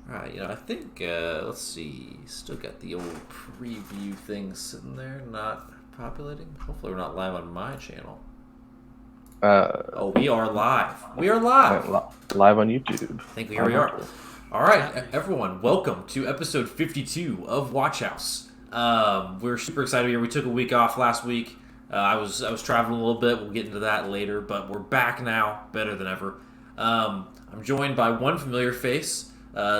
All right, I think, let's see, still got the old preview thing sitting there, not populating. Hopefully we're not live on my channel. Oh, we are live. We are live. Live on YouTube. I think here we are. All right, everyone, welcome to episode 52 of WatchHaus. We're super excited here. We took a week off last week. I was traveling a little bit. We'll get into that later, but we're back now, better than ever. I'm joined by one familiar face,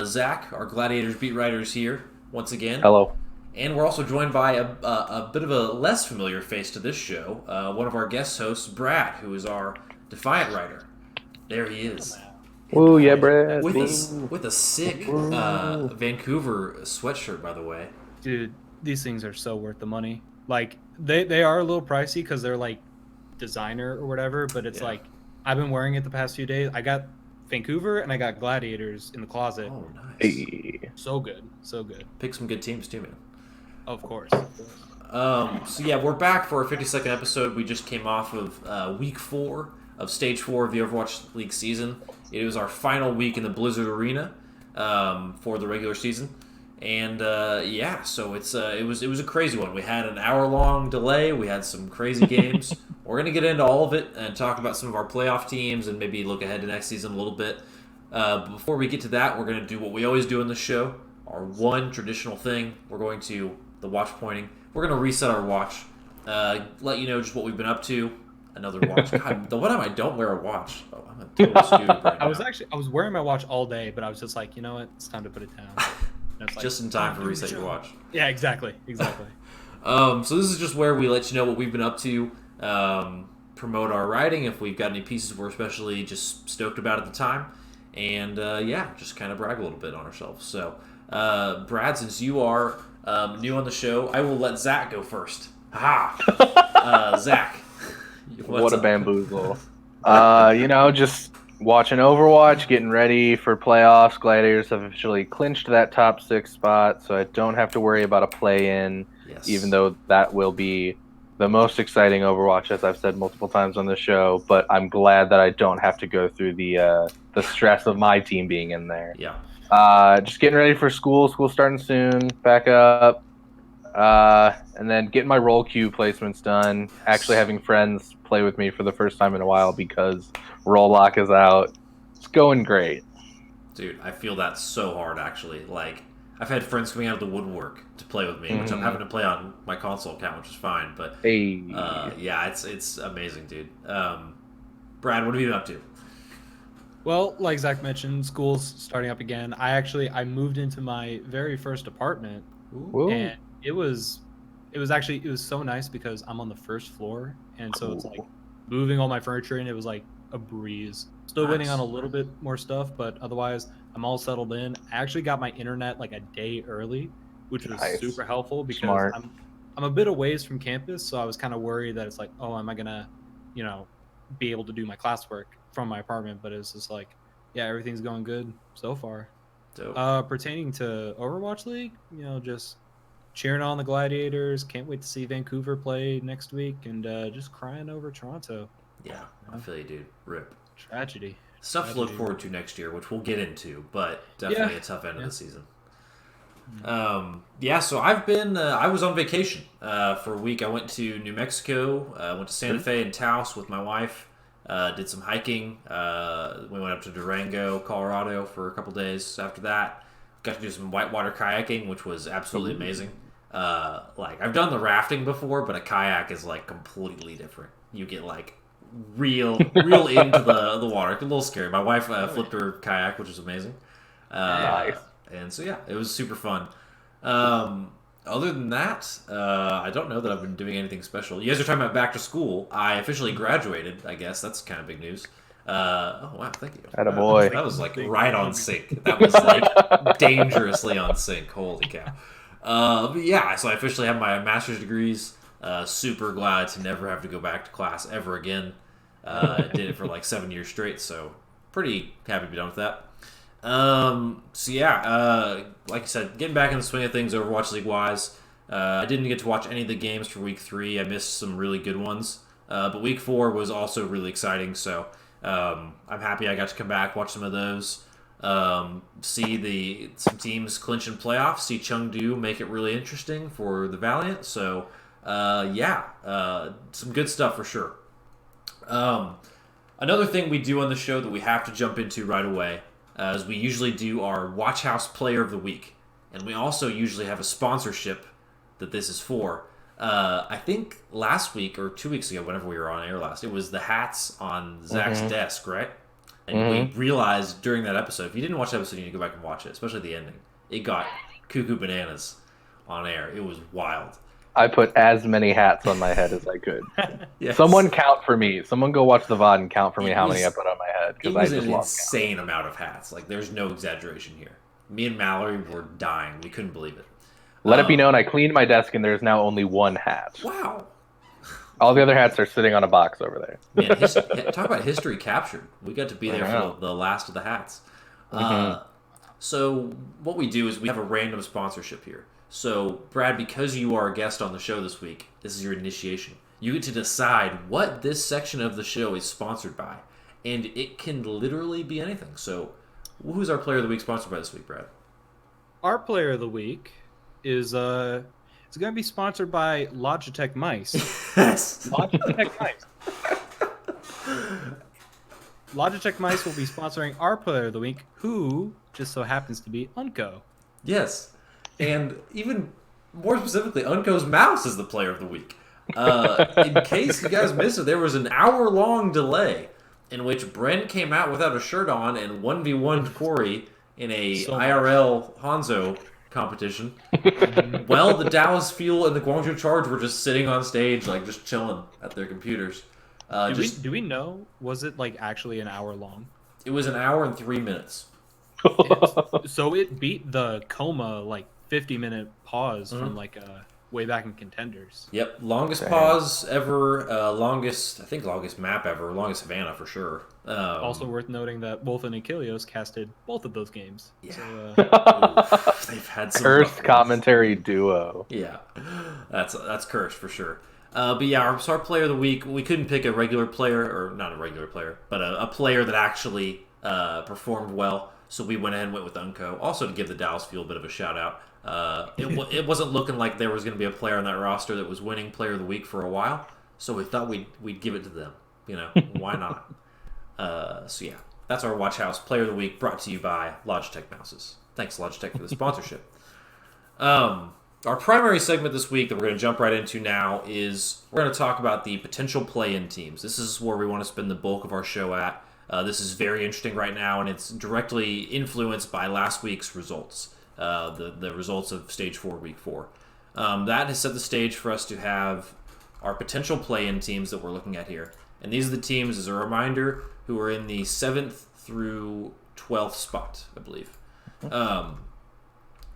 Zach, our Gladiators beat writer, is here once again. Hello. And we're also joined by a bit of a less familiar face to this show, one of our guest hosts, Brad, who is our Defiant writer. There he is. Ooh, yeah, Brad. With a sick Vancouver sweatshirt, by the way. Dude, these things are so worth the money. Like, they are a little pricey because they're, like, designer or whatever, but it's like, I've been wearing it the past few days. I got Vancouver and I got Gladiators in the closet. Oh, nice. Hey. So good. So good. Pick some good teams, too, man. Of course. So, yeah, we're back for our 52nd episode. We just came off of week 4 of Stage 4 of the Overwatch League season. It was our final week in the Blizzard Arena for the regular season. And, so it was a crazy one. We had an hour-long delay. We had some crazy games. We're going to get into all of it and talk about some of our playoff teams and maybe look ahead to next season a little bit. Before we get to that, we're going to do what we always do in the show, our one traditional thing. We're going to the watch pointing. We're going to reset our watch, let you know just what we've been up to. Another watch. God, the one time I don't wear a watch. Oh, I'm a total stupid right now. I was wearing my watch all day, but I was just like, you know what? It's time to put it down. Like, just in time for reset your watch. Yeah, exactly. So this is just where we let you know what we've been up to, promote our writing if we've got any pieces we're especially just stoked about at the time, and just kind of brag a little bit on ourselves. So, Brad, since you are new on the show, I will let Zach go first. Ha! Zach. What a bamboozle. Just watching Overwatch, getting ready for playoffs. Gladiators have officially clinched that top 6 spot, so I don't have to worry about a play-in, even though that will be the most exciting Overwatch, as I've said multiple times on the show. But I'm glad that I don't have to go through the stress of my team being in there. Yeah. Just getting ready for school. School's starting soon. Back up. And then getting my roll queue placements done. Actually having friends play with me for the first time in a while because roll lock is out. It's going great. Dude, I feel that so hard, actually. Like, I've had friends coming out of the woodwork to play with me, which I'm having to play on my console account, which is fine. But, it's amazing, dude. Brad, what have you been up to? Well, like Zach mentioned, school's starting up again. I moved into my very first apartment. Ooh. And it was so nice because I'm on the first floor, and so it's like moving all my furniture, and it was like a breeze. Still waiting on a little bit more stuff, but otherwise I'm all settled in. I actually got my internet like a day early, which was super helpful because I'm a bit of ways from campus, so I was kind of worried that it's like, oh, am I gonna, be able to do my classwork from my apartment? But it's just like, yeah, everything's going good so far. Dope. Pertaining to Overwatch League, just cheering on the Gladiators. Can't wait to see Vancouver play next week, and just crying over Toronto. Yeah, I feel you, dude. Rip. Tragedy. Stuff to look forward to next year, which we'll get into, but definitely a tough end of the season. So I've been, I was on vacation for a week. I went to New Mexico, went to Santa Fe and Taos with my wife, did some hiking. We went up to Durango, Colorado for a couple days after that. Got to do some whitewater kayaking, which was absolutely amazing. I've done the rafting before, but a kayak is like completely different. You get like real into the water. It's a little scary. My wife flipped her kayak, which was amazing. Nice. And so yeah, it was super fun. Other than that, I don't know that I've been doing anything special. You guys are talking about back to school. I officially graduated. I guess that's kind of big nenews. Oh wow, thank you. Attaboy. That was like right on sync. That was like dangerously on sync. Holy cow. So I officially have my master's degrees. Super glad to never have to go back to class ever again. Did it for like 7 years straight, so pretty happy to be done with that. Like I said, getting back in the swing of things Overwatch League wise. I didn't get to watch any of the games for week 3. I missed some really good ones. But week 4 was also really exciting, so I'm happy I got to come back, watch some of those. See some teams clinch in playoffs. See Chengdu make it really interesting for the Valiant. So, some good stuff for sure. Another thing we do on the show that we have to jump into right away is we usually do our WatchHaus Player of the Week. And we also usually have a sponsorship that this is for. I think last week or 2 weeks ago, whenever we were on air last, it was the hats on Zach's desk, right? And we realized during that episode, if you didn't watch the episode, you need to go back and watch it, especially the ending. It got cuckoo bananas on air. It was wild. I put as many hats on my head as I could. Yes. Someone count for me. Someone go watch the VOD and count for me how many I put on my head. It was an insane amount of hats. Like, there's no exaggeration here. Me and Mallory were dying. We couldn't believe it. Let it be known, I cleaned my desk and there's now only one hat. Wow. All the other hats are sitting on a box over there. Man, talk about history captured. We got to be there for the last of the hats. So what we do is we have a random sponsorship here. So, Brad, because you are a guest on the show this week, this is your initiation. You get to decide what this section of the show is sponsored by. And it can literally be anything. So, who's our Player of the Week sponsored by this week, Brad? Our Player of the Week is it's going to be sponsored by Logitech mice. Yes. Logitech mice. Logitech mice will be sponsoring our Player of the Week, who just so happens to be Unco. Yes. And even more specifically, Unco's mouse is the Player of the Week. In case you guys missed it, there was an hour-long delay in which Bren came out without a shirt on and 1v1'd Corey in a IRL Hanzo competition. Well, the Dallas Fuel and the Guangzhou Charge were just sitting on stage, like just chilling at their computers. Do we know? Was it like actually an hour long? It was an hour and 3 minutes. So it beat the coma like 50-minute pause from like way back in Contenders. Yep, longest pause ever, longest map ever, longest Savannah for sure. Also worth noting that Wolf and Achilles casted both of those games. Yeah. So, they've had some Cursed commentary duo. Yeah, that's cursed for sure. But yeah, our Player of the Week, we couldn't pick a regular player, or not a regular player, but a player that actually performed well. So we went ahead and went with Unco. Also to give the Dallas Fuel a bit of a shout out. It wasn't looking like there was going to be a player on that roster that was winning Player of the Week for a while. So we thought we'd give it to them. You know, why not? So yeah, that's our WatchHaus Player of the Week, brought to you by Logitech Mouses. Thanks Logitech for the sponsorship. Our primary segment this week that we're going to jump right into now is we're going to talk about the potential play-in teams. This is where we want to spend the bulk of our show at. This is very interesting right now, and it's directly influenced by last week's results, the results of Stage 4, Week 4. That has set the stage for us to have our potential play-in teams that we're looking at here. And these are the teams, as a reminder, who are in the 7th through 12th spot, I believe.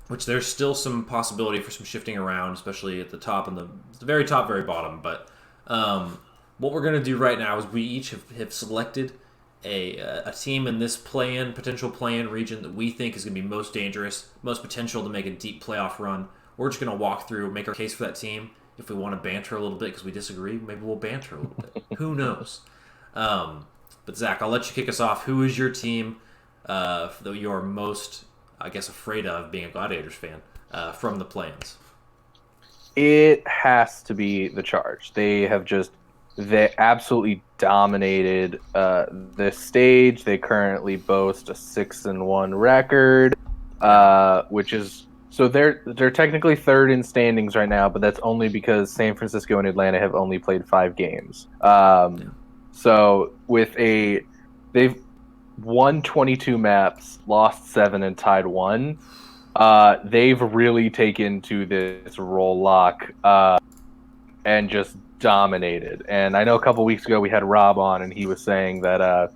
Which there's still some possibility for some shifting around, especially at the top and the very top, very bottom. But what we're going to do right now is we each have selected a team in this potential play-in region that we think is going to be most dangerous, most potential to make a deep playoff run. We're just going to walk through, make our case for that team. If we want to banter a little bit because we disagree, maybe we'll banter a little bit. Who knows? But Zach, I'll let you kick us off. Who is your team that you are most, I guess, afraid of, being a Gladiators fan, from the play-ins? It has to be the Charge. They absolutely dominated this stage. They currently boast a 6-1 record, which is so they're technically third in standings right now, but that's only because San Francisco and Atlanta have only played 5 games. So they've won 22 maps, lost 7, and tied 1. They've really taken to this roll lock and just dominated. And I know a couple weeks ago we had Rob on, and he was saying that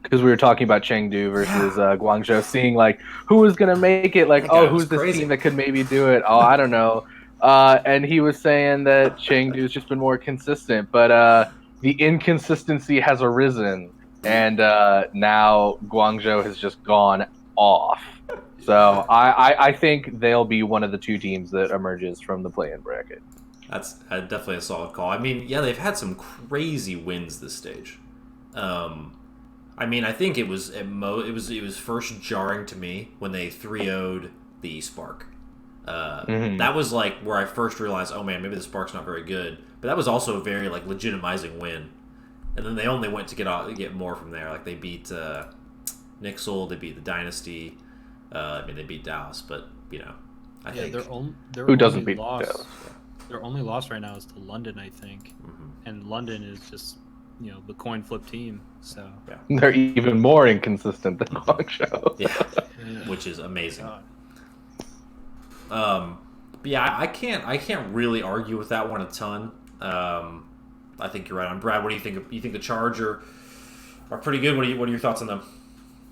because we were talking about Chengdu versus Guangzhou, seeing like who was gonna make it, like who's this team that could maybe do it? Oh, I don't know. And he was saying that Chengdu's just been more consistent, but the inconsistency has arisen, and now Guangzhou has just gone off. So I think they'll be one of the 2 teams that emerges from the play-in bracket. That's definitely a solid call. I mean, yeah, they've had some crazy wins this stage. I mean, I think it was it was first jarring to me when they 3-0'd the Spark. That was like where I first realized, oh man, maybe the Spark's not very good. But that was also a very like legitimizing win. And then they only went to get more from there. Like they beat Nixel, they beat the Dynasty. I mean, they beat Dallas, but I think their who doesn't only beat loss, Dallas? Their only loss right now is to London, I think, and London is just the coin flip team. So They're even more inconsistent than WatchHaus. yeah, which is amazing. But yeah, I can't really argue with that one a ton. I think you're right on. Brad, what do you think? You think the Charge are pretty good? What are your thoughts on them?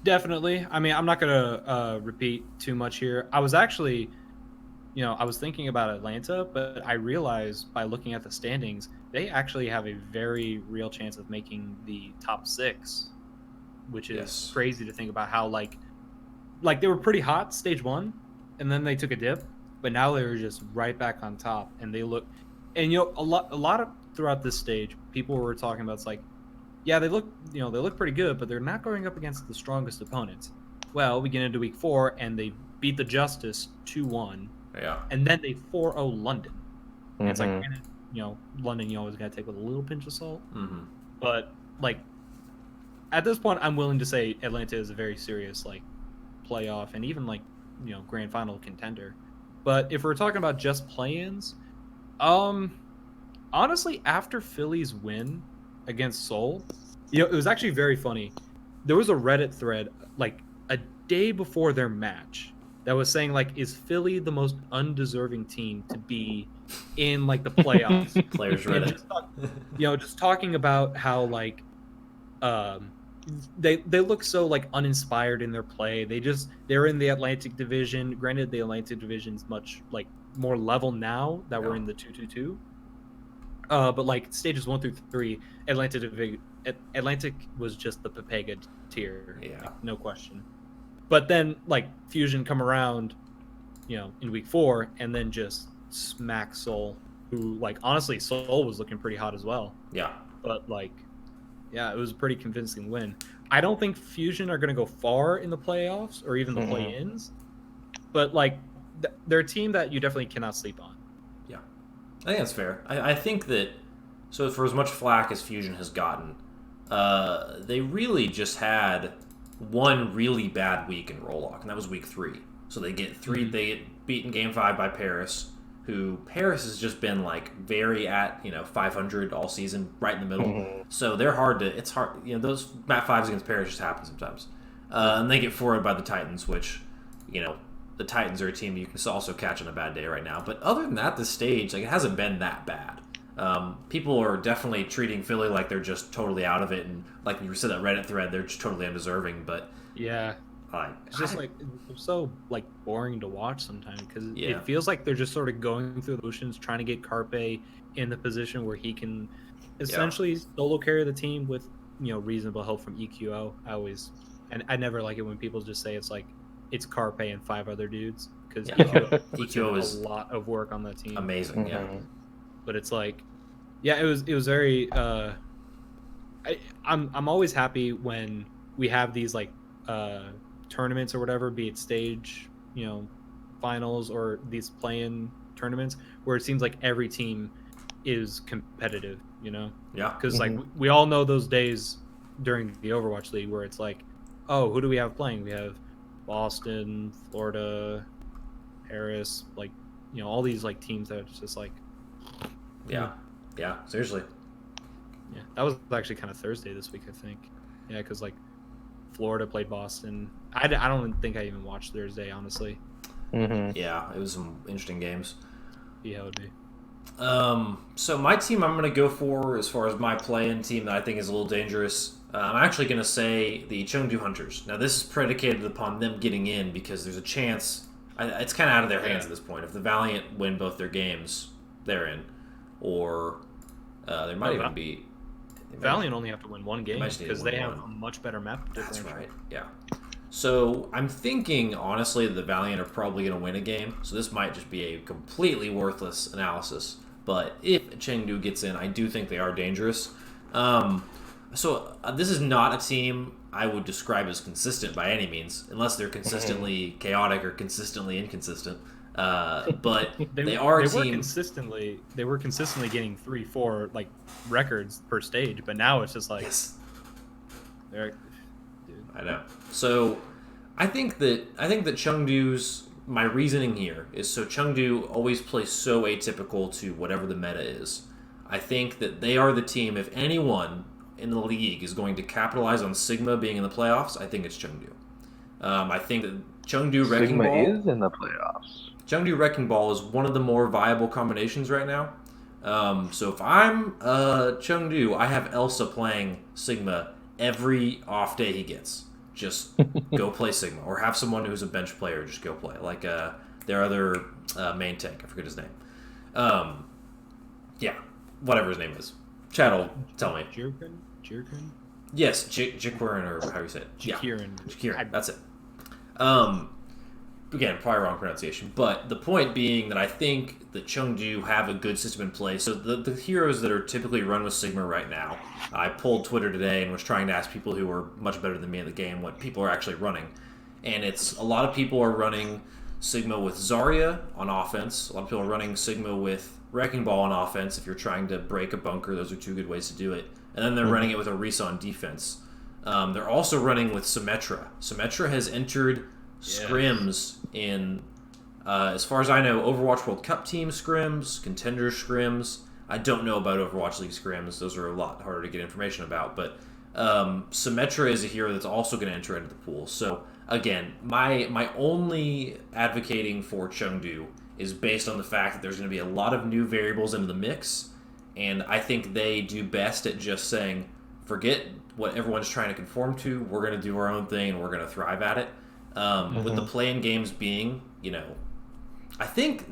Definitely. I mean, I'm not gonna repeat too much here. I was actually, I was thinking about Atlanta, but I realized by looking at the standings, they actually have a very real chance of making the top 6, which is crazy to think about. How like they were pretty hot stage 1, and then they took a dip, but now they're just right back on top, and they look, and a lot of throughout this stage, people were talking about, it's like, yeah, they look pretty good, but they're not going up against the strongest opponents. Well, we get into week 4, and they beat the Justice 2-1. Yeah. And then they 4-0 London. And it's like, London you always got to take with a little pinch of salt. But, like, at this point, I'm willing to say Atlanta is a very serious, like, playoff and even, like, grand final contender. But if we're talking about just play-ins, honestly, after Philly's win against Seoul, it was actually very funny. There was a Reddit thread, like, a day before their match that was saying, like, is Philly the most undeserving team to be in, like, the playoffs? Players Reddit. Just talking about how, like, they look so, like, uninspired in their play. They're in the Atlantic Division. Granted, the Atlantic Division's much, like, more level now that we're in the 2-2-2. But like stages 1 through 3, Atlantic was just the Papega tier, like, no question. But then like Fusion come around, in week 4, and then just smack Seoul, who, like, honestly, Seoul was looking pretty hot as well. Yeah. But like, it was a pretty convincing win. I don't think Fusion are going to go far in the playoffs or even the play-ins, but like they're a team that you definitely cannot sleep on. I think that's fair. I think that, so for as much flack as Fusion has gotten, they really just had one really bad week in Rollock, and that was week 3. So they get they get beaten game 5 by Paris, who Paris has just been like very at 500 all season, right in the middle. So they're it's hard. Those Mat 5s against Paris just happen sometimes, and they get forwarded by the Titans, which the Titans are a team you can also catch on a bad day right now. But other than that, this stage, like, it hasn't been that bad. People are definitely treating Philly like they're just totally out of it, and like you said, that Reddit thread, they're just totally undeserving. But it's just like it's so like boring to watch sometimes because it feels like they're just sort of going through the motions, trying to get Carpe in the position where he can essentially solo carry the team with reasonable help from EQO. I never like it when people just say it's Carpe and 5 other dudes, because EQO is a lot of work on that team. Amazing, But it's like, it was very. I'm always happy when we have these like tournaments or whatever, be it stage, finals or these play-in tournaments, where it seems like every team is competitive. Because like we all know those days during the Overwatch League where it's like, oh, who do we have playing? We have Boston, Florida, Paris, like all these like teams that are just like seriously. That was actually kind of Thursday this week, I think. Because like Florida played Boston. I don't think I even watched Thursday, honestly. It was some interesting games. It would be. So my team I'm going to go for, as far as my play-in team that I think is a little dangerous, I'm actually going to say the Chengdu Hunters. Now, this is predicated upon them getting in because there's a chance. It's kind of out of their hands at this point. If the Valiant win both their games, they're in. Or there might even be... Valiant only have to win one game because they have a much better map differential. That's right, yeah. So I'm thinking, honestly, that the Valiant are probably going to win a game. So this might just be a completely worthless analysis. But if Chengdu gets in, I do think they are dangerous. So this is not a team I would describe as consistent by any means, unless they're consistently chaotic or consistently inconsistent. But they are a team. They were consistently getting 3-4 like records per stage, but now it's just like, Yes. dude. I know. So I think that Chengdu's, my reasoning here is, so Chengdu always plays so atypical to whatever the meta is. I think that they are the team, if anyone in the league is going to capitalize on Sigma being in the playoffs, I think it's Chengdu. I think that Chengdu Wrecking Sigma Ball is in the playoffs. Chengdu Wrecking Ball is one of the more viable combinations right now. So if I'm Chengdu, I have Elsa playing Sigma every off day he gets. Just go play Sigma, or have someone who's a bench player just go play, like their other main tank. I forget his name. Yeah, whatever his name is. Chad will tell me. Jirkin? Yes, Jiquirin, or how do you say it? Jiquirin. Yeah, Jiquirin, that's it. Again, probably wrong pronunciation, but the point being that I think that Chengdu have a good system in place. So the heroes that are typically run with Sigma right now, I pulled Twitter today and was trying to ask people who are much better than me in the game what people are actually running. And it's a lot of people are running Sigma with Zarya on offense. A lot of people are running Sigma with Wrecking Ball on offense. If you're trying to break a bunker, those are two good ways to do it. And then they're running it with Orisa on defense. They're also running with Symmetra. Symmetra has entered scrims in, as far as I know, Overwatch World Cup team scrims, contender scrims. I don't know about Overwatch League scrims. Those are a lot harder to get information about. But Symmetra is a hero that's also going to enter into the pool. So again, my only advocating for Chengdu is based on the fact that there's going to be a lot of new variables into the mix, and I think they do best at just saying, forget what everyone's trying to conform to. We're going to do our own thing, and we're going to thrive at it. With the play-in games being, I think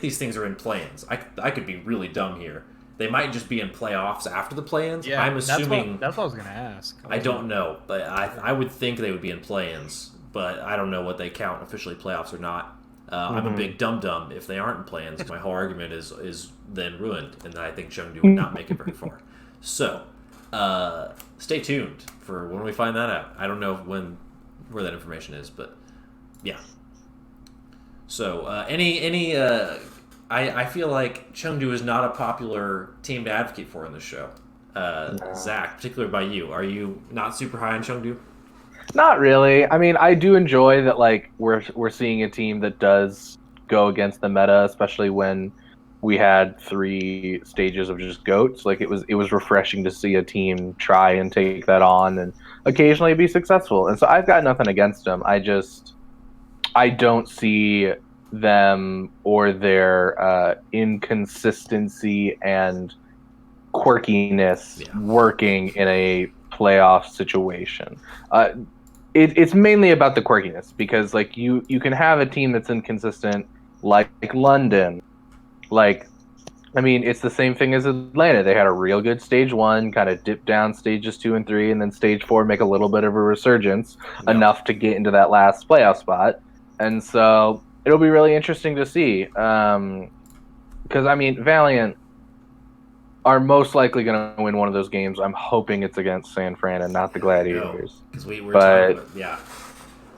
these things are in play-ins. I could be really dumb here. They might just be in playoffs after the play-ins. Yeah, I'm assuming. That's what I was going to ask. I don't know, but I would think they would be in play-ins, but I don't know what they count officially playoffs or not. I'm a big dum-dum if they aren't in play-ins. My whole argument is then ruined, and I think Chengdu would not make it very far. So, stay tuned for when we find that out. I don't know where that information is, but yeah. So, I feel like Chengdu is not a popular team to advocate for in this show. Zach, particularly by you, are you not super high on Chengdu? Not really. I mean, I do enjoy that. Like we're seeing a team that does go against the meta, especially when we had 3 stages of just goats. Like it was refreshing to see a team try and take that on and occasionally be successful. And so I've got nothing against them. I don't see them or their inconsistency and quirkiness working in a playoff situation. It's mainly about the quirkiness, because like you can have a team that's inconsistent, like London. Like, I mean, it's the same thing as Atlanta. They had a real good stage 1, kind of dip down stages 2 and 3, and then stage 4 make a little bit of a resurgence, enough to get into that last playoff spot. And so it'll be really interesting to see, because I mean, Valiant are most likely going to win one of those games. I'm hoping it's against San Fran and not the Gladiators. Because we're talking about,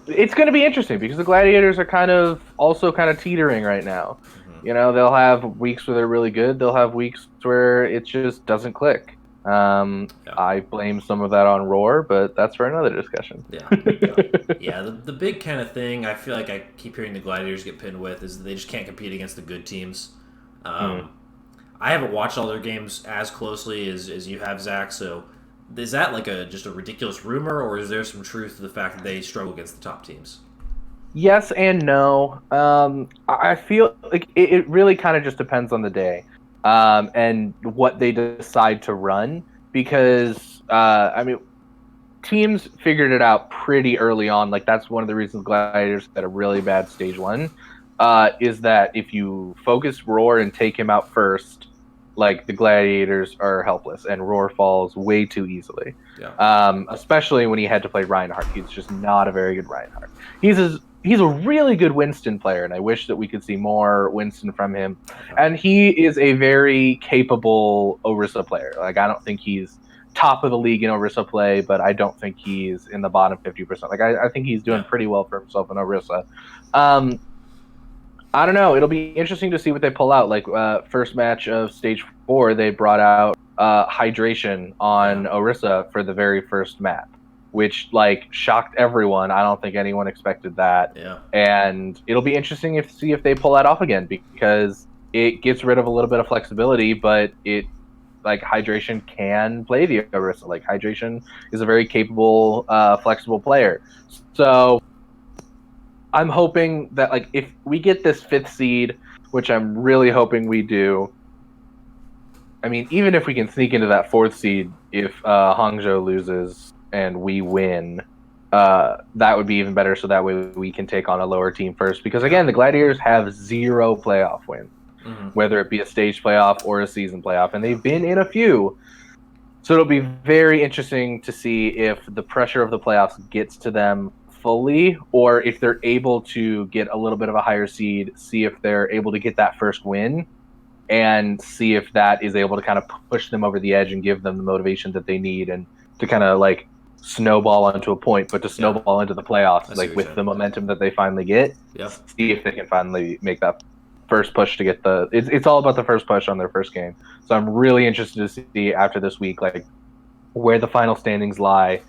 it's going to be interesting because the Gladiators are also kind of teetering right now. Mm-hmm. They'll have weeks where they're really good. They'll have weeks where it just doesn't click. I blame some of that on Roar, but that's for another discussion. The big kind of thing I feel like I keep hearing the Gladiators get pinned with is that they just can't compete against the good teams. I haven't watched all their games as closely as you have, Zach, so is that like just a ridiculous rumor, or is there some truth to the fact that they struggle against the top teams? Yes and no. I feel like it really kind of just depends on the day and what they decide to run, because, I mean, teams figured it out pretty early on. Like, that's one of the reasons Gladiators had a really bad stage 1, is that if you focus Roar and take him out first, like, the Gladiators are helpless, and Roar falls way too easily. Especially when he had to play Reinhardt. He's just not a very good Reinhardt. He's a really good Winston player, and I wish that we could see more Winston from him. And he is a very capable Orisa player. Like, I don't think he's top of the league in Orisa play, but I don't think he's in the bottom 50%. Like I think he's doing pretty well for himself in Orisa. I don't know. It'll be interesting to see what they pull out. Like first match of stage 4, they brought out hydration on Orisa for the very first map, which like shocked everyone. I don't think anyone expected that. Yeah. And it'll be interesting to see if they pull that off again, because it gets rid of a little bit of flexibility, but it like hydration can play the Orisa. Like hydration is a very capable, flexible player. So I'm hoping that like if we get this 5th seed, which I'm really hoping we do. I mean, even if we can sneak into that 4th seed, if Hangzhou loses and we win, that would be even better. So that way we can take on a lower team first. Because again, the Gladiators have 0 playoff wins, whether it be a stage playoff or a season playoff, and they've been in a few. So it'll be very interesting to see if the pressure of the playoffs gets to them fully, or if they're able to get a little bit of a higher seed, see if they're able to get that first win, and see if that is able to kind of push them over the edge and give them the motivation that they need, and to kind of like snowball onto a point, but to snowball into the playoffs, like with the momentum that they finally get, see if they can finally make that first push to get the. It's all about the first push on their first game. So I'm really interested to see after this week, like where the final standings lie,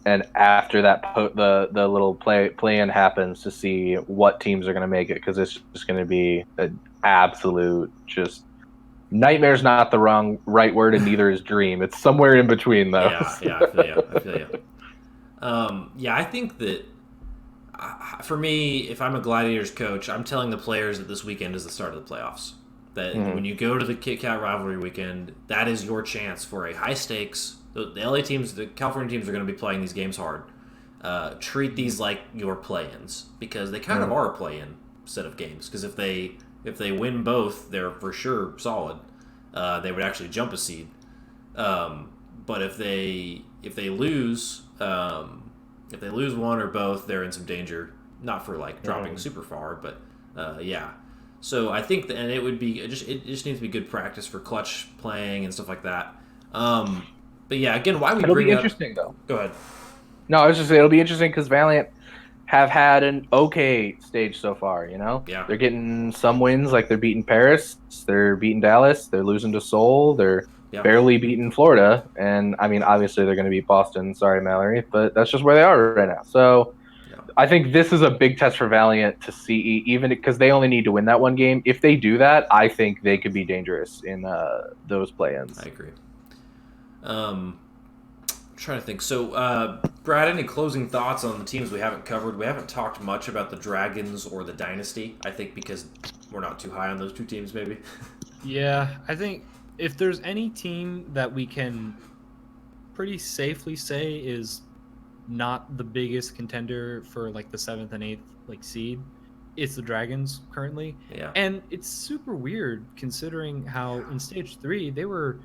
and after that, the little play-in happens, to see what teams are going to make it, because it's just going to be an absolute just nightmare's not the right word, and neither is dream. It's somewhere in between those. Yeah, I feel you. I think that for me, if I'm a Gladiators coach, I'm telling the players that this weekend is the start of the playoffs. That when you go to the Kit Kat rivalry weekend, that is your chance for a high stakes. The LA teams, the California teams are going to be playing these games hard. Treat these like your play-ins, because they kind of are a play-in set of games. Because if they win both, they're for sure solid. They would actually jump a seed. But if they lose, if they lose one or both, they're in some danger. Not for like dropping super far, but yeah. So I think and it would be it just needs to be good practice for clutch playing and stuff like that. But yeah, again, why we it'll bring be up... interesting though. Go ahead. No, I was just saying it'll be interesting because Valiant have had an okay stage so far. You know, they're getting some wins, like they're beating Paris, they're beating Dallas, they're losing to Seoul, they're barely beating Florida, and I mean, obviously they're going to beat Boston. Sorry, Mallory, but that's just where they are right now. So. I think this is a big test for Valiant to see, even because they only need to win that one game. If they do that, I think they could be dangerous in those play-ins. I agree. Trying to think. So, Brad, any closing thoughts on the teams we haven't covered? We haven't talked much about the Dragons or the Dynasty, I think, because we're not too high on those two teams, maybe. Yeah, I think if there's any team that we can pretty safely say is not the biggest contender for like the 7th and 8th like seed, it's the Dragons currently. Yeah. And it's super weird considering how in stage 3 they were,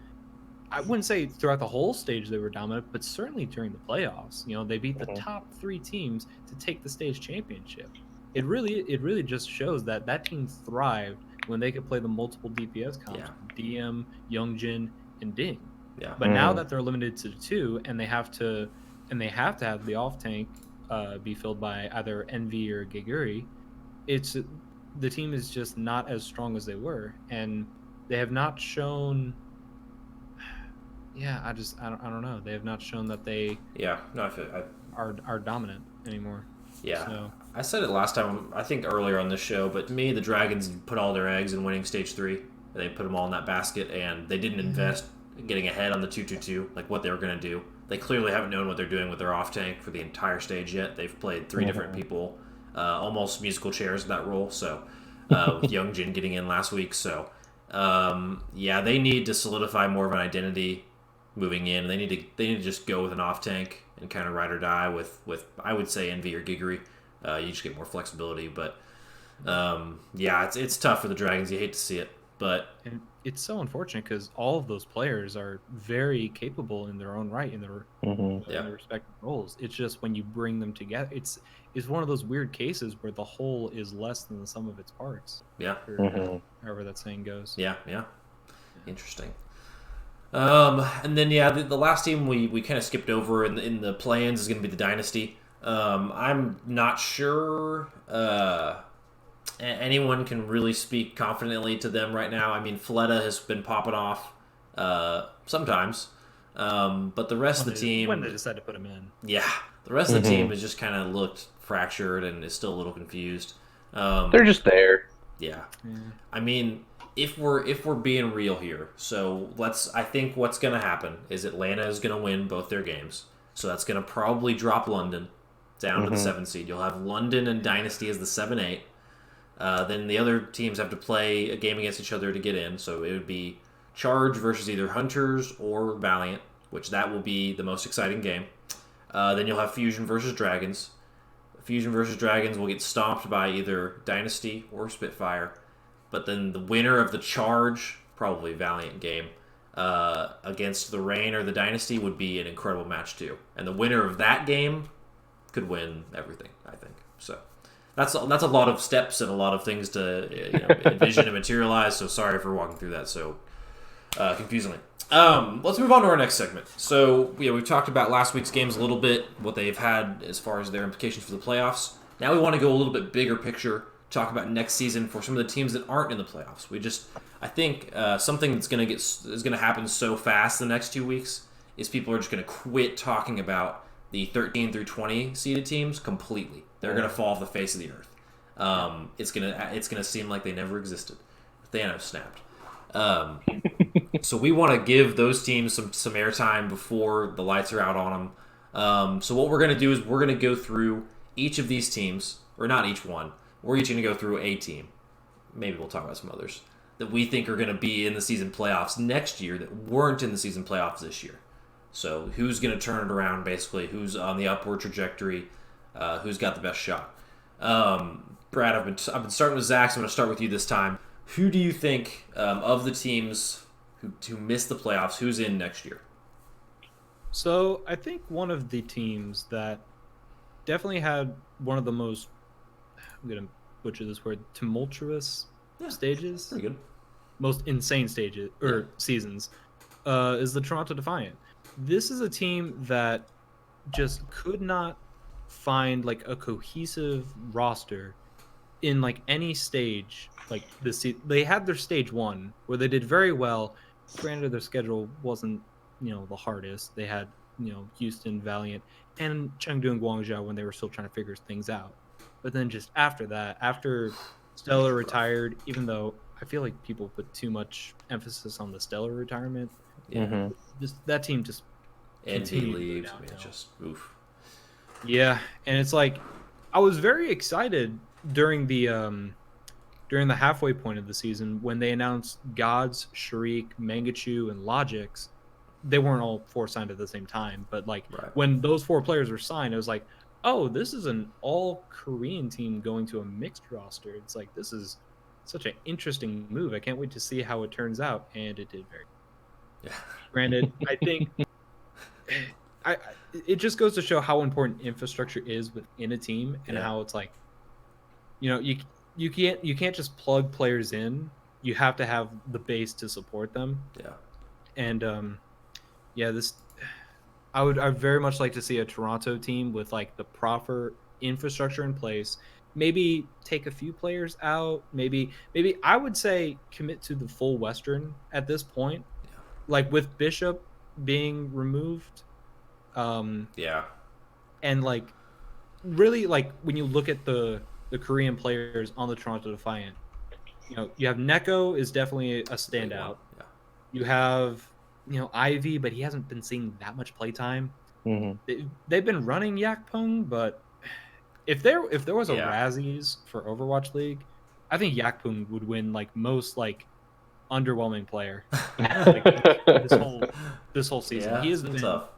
I wouldn't say throughout the whole stage they were dominant, but certainly during the playoffs. You know, they beat the top 3 teams to take the stage championship. It really just shows that team thrived when they could play the multiple DPS comps, DM, Youngjin, and Ding. Yeah. But now that they're limited to 2 and they have to have the off tank be filled by either Envy or Geguri, the team is just not as strong as they were, and they have not shown. Yeah, I don't know. They have not shown that they are dominant anymore. Yeah, so. I said it last time, I think earlier on this show, but to me, the Dragons put all their eggs in winning stage 3. They put them all in that basket, and they didn't invest in getting ahead on the 2-2-2, like what they were going to do. They clearly haven't known what they're doing with their off-tank for the entire stage yet. They've played 3 different people, almost musical chairs in that role, so with Youngjin getting in last week. So, they need to solidify more of an identity moving in. They need to just go with an off-tank and kind of ride or die with I would say Envy or Giggery. You just get more flexibility. But, it's tough for the Dragons. You hate to see it. But and it's so unfortunate because all of those players are very capable in their own right in their respective roles. It's just when you bring them together, it's one of those weird cases where the whole is less than the sum of its parts. Yeah. Or, however that saying goes. Yeah. Interesting. And then the last team we kind of skipped over in the play-ins is going to be the Dynasty. I'm not sure anyone can really speak confidently to them right now. I mean, Fleta has been popping off sometimes, but the rest of the team, when they decide to put him in, the rest of the team has just kind of looked fractured and is still a little confused. They're just there. Yeah. I mean, if we're being real here, so I think what's going to happen is Atlanta is going to win both their games. So that's going to probably drop London down to the 7th seed. You'll have London and Dynasty as the 7-8. Then the other teams have to play a game against each other to get in. So it would be Charge versus either Hunters or Valiant, which that will be the most exciting game. Then you'll have Fusion versus Dragons. Fusion versus Dragons will get stomped by either Dynasty or Spitfire. But then the winner of the Charge, probably Valiant game, against the Reign or the Dynasty would be an incredible match too. And the winner of that game could win everything, I think. So that's a lot of steps and a lot of things to envision and materialize. So sorry for walking through that so confusingly. Let's move on to our next segment. So we've talked about last week's games a little bit, what they've had as far as their implications for the playoffs. Now we want to go a little bit bigger picture, talk about next season for some of the teams that aren't in the playoffs. I think something that's is going to happen so fast the next 2 weeks is people are just going to quit talking about the 13 through 20 seeded teams completely. They're going to fall off the face of the earth. It's gonna seem like they never existed. Thanos snapped. So we want to give those teams some airtime before the lights are out on them. So what we're going to do is we're going to go through each of these teams, or not each one. We're each going to go through a team. Maybe we'll talk about some others that we think are going to be in the season playoffs next year that weren't in the season playoffs this year. So who's going to turn it around, basically? Who's on the upward trajectory? Who's got the best shot? Brad, I've been starting with Zach, so I'm going to start with you this time. Who do you think of the teams who missed the playoffs, who's in next year? So I think one of the teams that definitely had one of the most, I'm going to butcher this word, tumultuous stages. Pretty good. Most insane stages, or seasons, is the Toronto Defiant. This is a team that just could not find like a cohesive roster in like any stage. Like they had their stage 1 where they did very well. Granted, their schedule wasn't the hardest. They had Houston, Valiant, and Chengdu and Guangzhou when they were still trying to figure things out. But then just after that, after Stellar retired, even though I feel like people put too much emphasis on the Stellar retirement, that team just continued leaves. I mean, it's just oof. Yeah, and it's like I was very excited during the halfway point of the season when they announced Gods, Sharik, Mangachu, and Logix. They weren't all 4 signed at the same time, but when those 4 players were signed, it was like, oh, this is an all-Korean team going to a mixed roster. It's like, this is such an interesting move. I can't wait to see how it turns out, and it did very well. Granted, I think it just goes to show how important infrastructure is within a team and how it's like, you can't just plug players in. You have to have the base to support them. Yeah. And I'd very much like to see a Toronto team with like the proper infrastructure in place. Maybe take a few players out. Maybe I would say commit to the full Western at this point. Yeah. Like with Bishop being removed. And like really like when you look at the Korean players on the Toronto Defiant, you have Neko is definitely a standout. Yeah. You have Ivy, but he hasn't been seeing that much playtime. They've been running Yakpung, but if there was a Razzies for Overwatch League, I think Yakpung would win like most like underwhelming player this whole season. Yeah, he has been tough.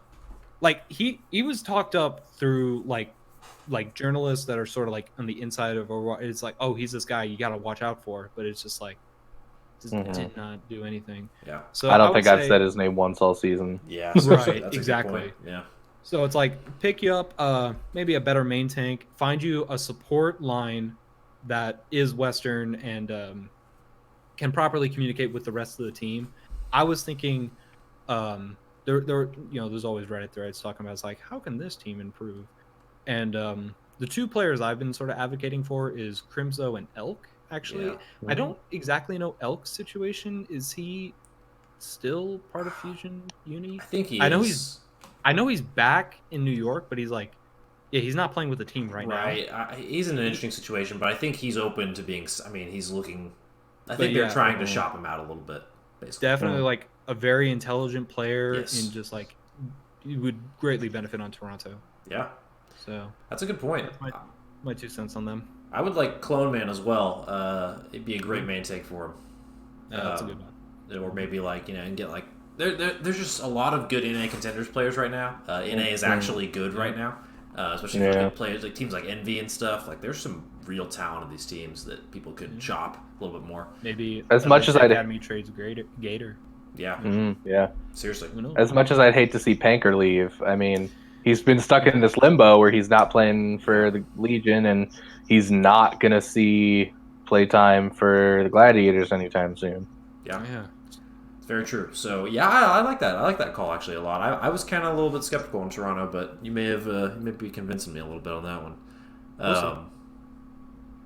Like he was talked up through like journalists that are sort of like on the inside of Overwatch. It's like, oh, he's this guy you got to watch out for, but it's just like did not do anything. Yeah. So I don't think I've said his name once all season. Yeah. Right. Exactly. Yeah. So it's like pick you up maybe a better main tank, find you a support line that is Western and can properly communicate with the rest of the team. I was thinking there's always Reddit threads talking about, it's like, how can this team improve? And the two players I've been sort of advocating for is Crimzo and Elk. Actually, Yeah. I don't exactly know Elk's situation. Is he still part of Fusion Uni? I think he I know is. I know he's back in New York, but he's like, yeah, he's not playing with the team right now. Right. He's in an interesting situation, but I think he's open to being. I mean, he's looking. I think But they're yeah, trying to shop him out a little bit, basically. definitely like a very intelligent player, Yes. and just like he would greatly benefit on Toronto. Yeah, So that's a good point. that's my 2 cents on them. I would like Clone Man as well. It'd be a great main take for him. That's a good one. Or maybe like and get like there's just a lot of good NA contenders players right now. NA is actually good right now, especially for like players like teams like Envy and stuff. Like there's some real talent in these teams that people could chop a little bit more. Maybe As much as I'd Academy trades Gator. Yeah, yeah. seriously. Who knows? As much as I'd hate to see Panker leave, I mean, he's been stuck in this limbo where he's not playing for the Legion, and he's not gonna see playtime for the Gladiators anytime soon. Yeah. Yeah. It's very true. So yeah, I like that. I like that call actually a lot. I was kind of a little bit skeptical in Toronto, but you may have maybe convincing me a little bit on that one.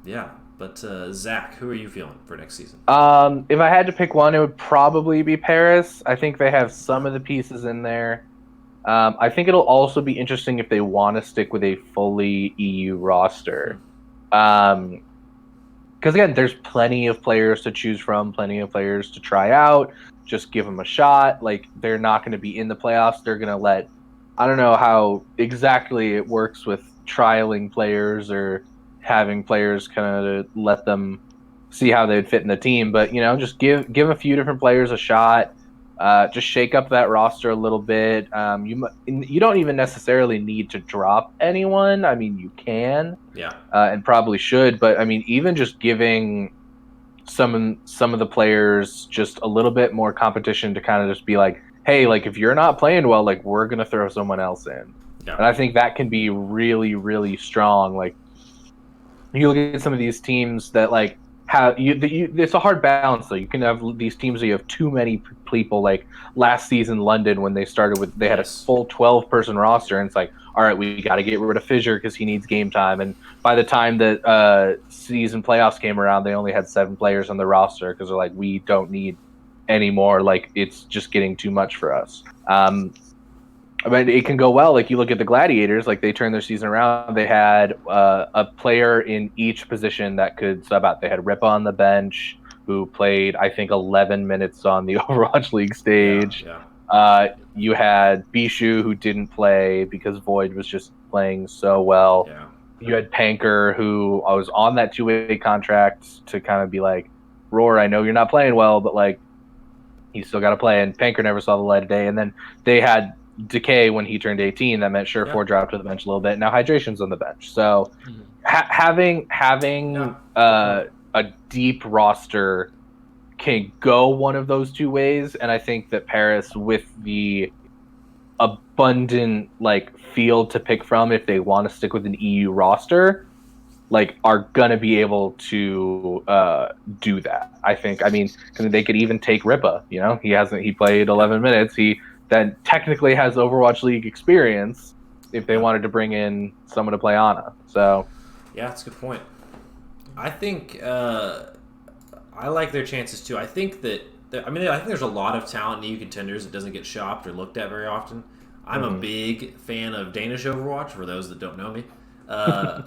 Yeah, but Zach, who are you feeling for next season? If I had to pick one, it would probably be Paris. I think they have some of the pieces in there. I think it'll also be interesting if they want to stick with a fully EU roster. Because again, there's plenty of players to choose from, plenty of players to try out. Just give them a shot. Like, they're not going to be in the playoffs. They're going to let, I don't know how exactly it works with trialing players or having players kind of let them see how they'd fit in the team. But, just give a few different players a shot. Just shake up that roster a little bit. You don't even necessarily need to drop anyone. I mean, you can, and probably should. But I mean, even just giving some of the players just a little bit more competition to kind of just be like, hey, like if you're not playing well, like we're gonna throw someone else in. Yeah. And I think that can be really, really strong. Like you look at some of these teams that like it's a hard balance though. You can have these teams where you have too many people. Like last season, London, when they started with, they had a full 12-person roster, and it's like, all right, we got to get rid of Fissure because he needs game time. And by the time that season playoffs came around, they only had 7 players on the roster because they're like, we don't need any more. Like it's just getting too much for us. I mean, it can go well. Like you look at the Gladiators, like they turned their season around. They had a player in each position that could sub out. They had Ripa on the bench, who played, I think, 11 minutes on the Overwatch League stage. You had Bishu, who didn't play because Void was just playing so well. You had Panker, who was on that 2-way contract to kind of be like, Roar, I know you're not playing well, but like, you still got to play. And Panker never saw the light of day. And then they had Decay when he turned 18. That meant Surefour dropped to the bench a little bit. Now Hydration's on the bench. So having a deep roster can go one of those two ways. And I think that Paris, with the abundant like field to pick from, if they want to stick with an EU roster, like are gonna be able to do that. I think. I mean, they could even take Ripa. He played 11 minutes. He then technically has Overwatch League experience if they wanted to bring in someone to play Ana. So yeah, that's a good point. I think I like their chances too. I think that I think there's a lot of talent in EU contenders that doesn't get shopped or looked at very often. I'm a big fan of Danish Overwatch, for those that don't know me.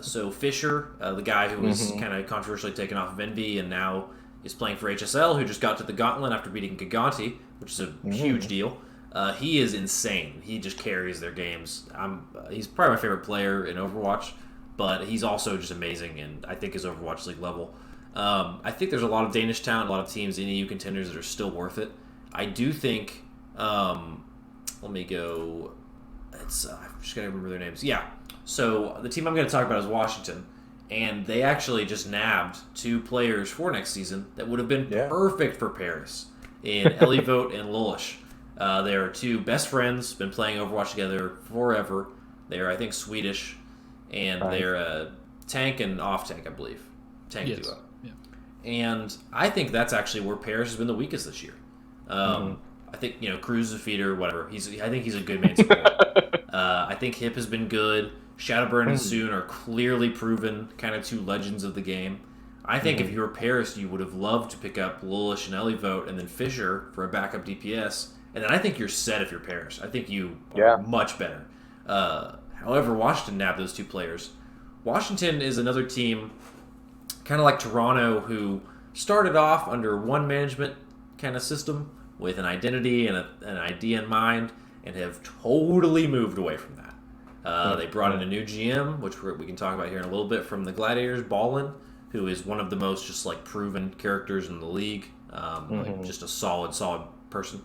So Fissure, the guy who was kind of controversially taken off of Envy and now is playing for HSL, who just got to the Gauntlet after beating Giganti, which is a huge deal. He is insane. He just carries their games. He's probably my favorite player in Overwatch, but he's also just amazing, and I think his Overwatch League level. I think there's a lot of Danish talent, a lot of teams in EU contenders that are still worth it. I do think. Let me go. I'm just gonna remember their names. Yeah. So the team I'm going to talk about is Washington, and they actually just nabbed 2 players for next season that would have been perfect for Paris in Elivote and Lulish. They are 2 best friends, been playing Overwatch together forever. They're, I think, Swedish, and they're tank and off-tank, I believe. Tank duo. Yeah. And I think that's actually where Paris has been the weakest this year. I think Cruz is a feeder, whatever. I think he's a good main support. I think Hip has been good. Shadowburn and Soon are clearly proven kind of two legends of the game. I think if you were Paris, you would have loved to pick up Lulish and Elivote and then Fisher for a backup DPS. And then I think you're set if you're Paris. I think you are much better. However, Washington nabbed those two players. Washington is another team, kind of like Toronto, who started off under one management kind of system with an identity and an idea in mind, and have totally moved away from that. They brought in a new GM, which we can talk about here in a little bit, from the Gladiators, Ballin, who is one of the most just like proven characters in the league. Like just a solid person.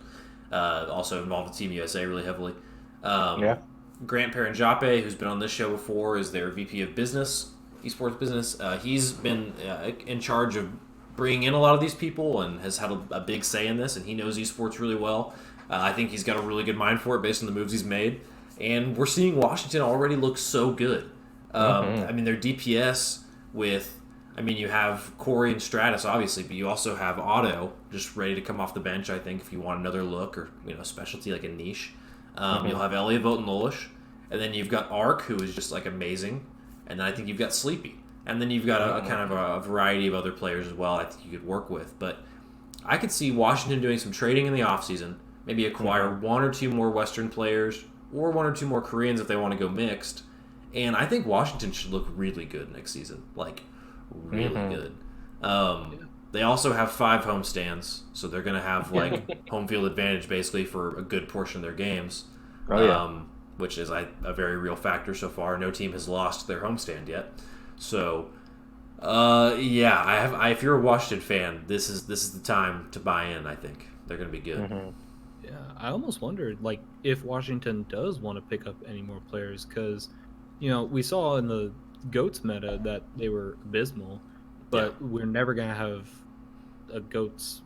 Also involved with Team USA really heavily. Grant Paranjape, who's been on this show before, is their VP of business, esports business. He's been in charge of bringing in a lot of these people and has had a big say in this, and he knows esports really well. I think he's got a really good mind for it based on the moves he's made. And we're seeing Washington already look so good. I mean, their DPS you have Corey and Stratus, obviously, but you also have Otto just ready to come off the bench, I think, if you want another look or, specialty like a niche. You'll have Eliavote and Lulish. And then you've got Ark, who is just, like, amazing. And then I think you've got Sleepy. And then you've got a kind of a variety of other players as well I think you could work with. But I could see Washington doing some trading in the offseason, maybe acquire one or two more Western players or one or two more Koreans if they want to go mixed. And I think Washington should look really good next season. Like, really good. They also have 5 homestands, so they're going to have like home field advantage basically for a good portion of their games, which is a very real factor so far. No team has lost their homestand yet. So, if you're a Washington fan, this is the time to buy in. I think they're going to be good. Yeah, I almost wondered like if Washington does want to pick up any more players because, we saw in the Goats meta that they were abysmal, but we're never gonna have a Goats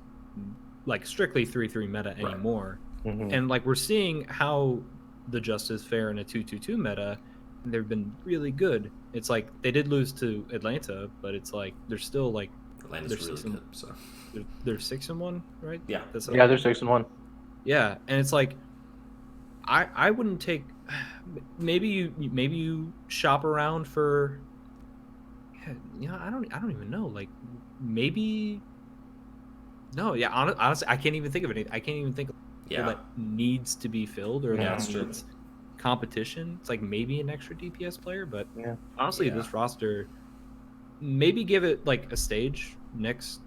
like strictly 3-3 meta anymore. And like we're seeing how the Justice fare in a 2-2-2 meta, and they've been really good. It's like they did lose to Atlanta, but it's like they're still like Atlanta's really good. So they're 6-1, right? Yeah, they're 6-1. Yeah, and it's like I wouldn't take. Maybe you shop around for. I don't even know. Like maybe. No, yeah. Honestly, I can't even think of anything. I can't even think of that needs to be filled or that needs competition. It's like maybe an extra DPS player, but honestly, this roster. Maybe give it like a stage next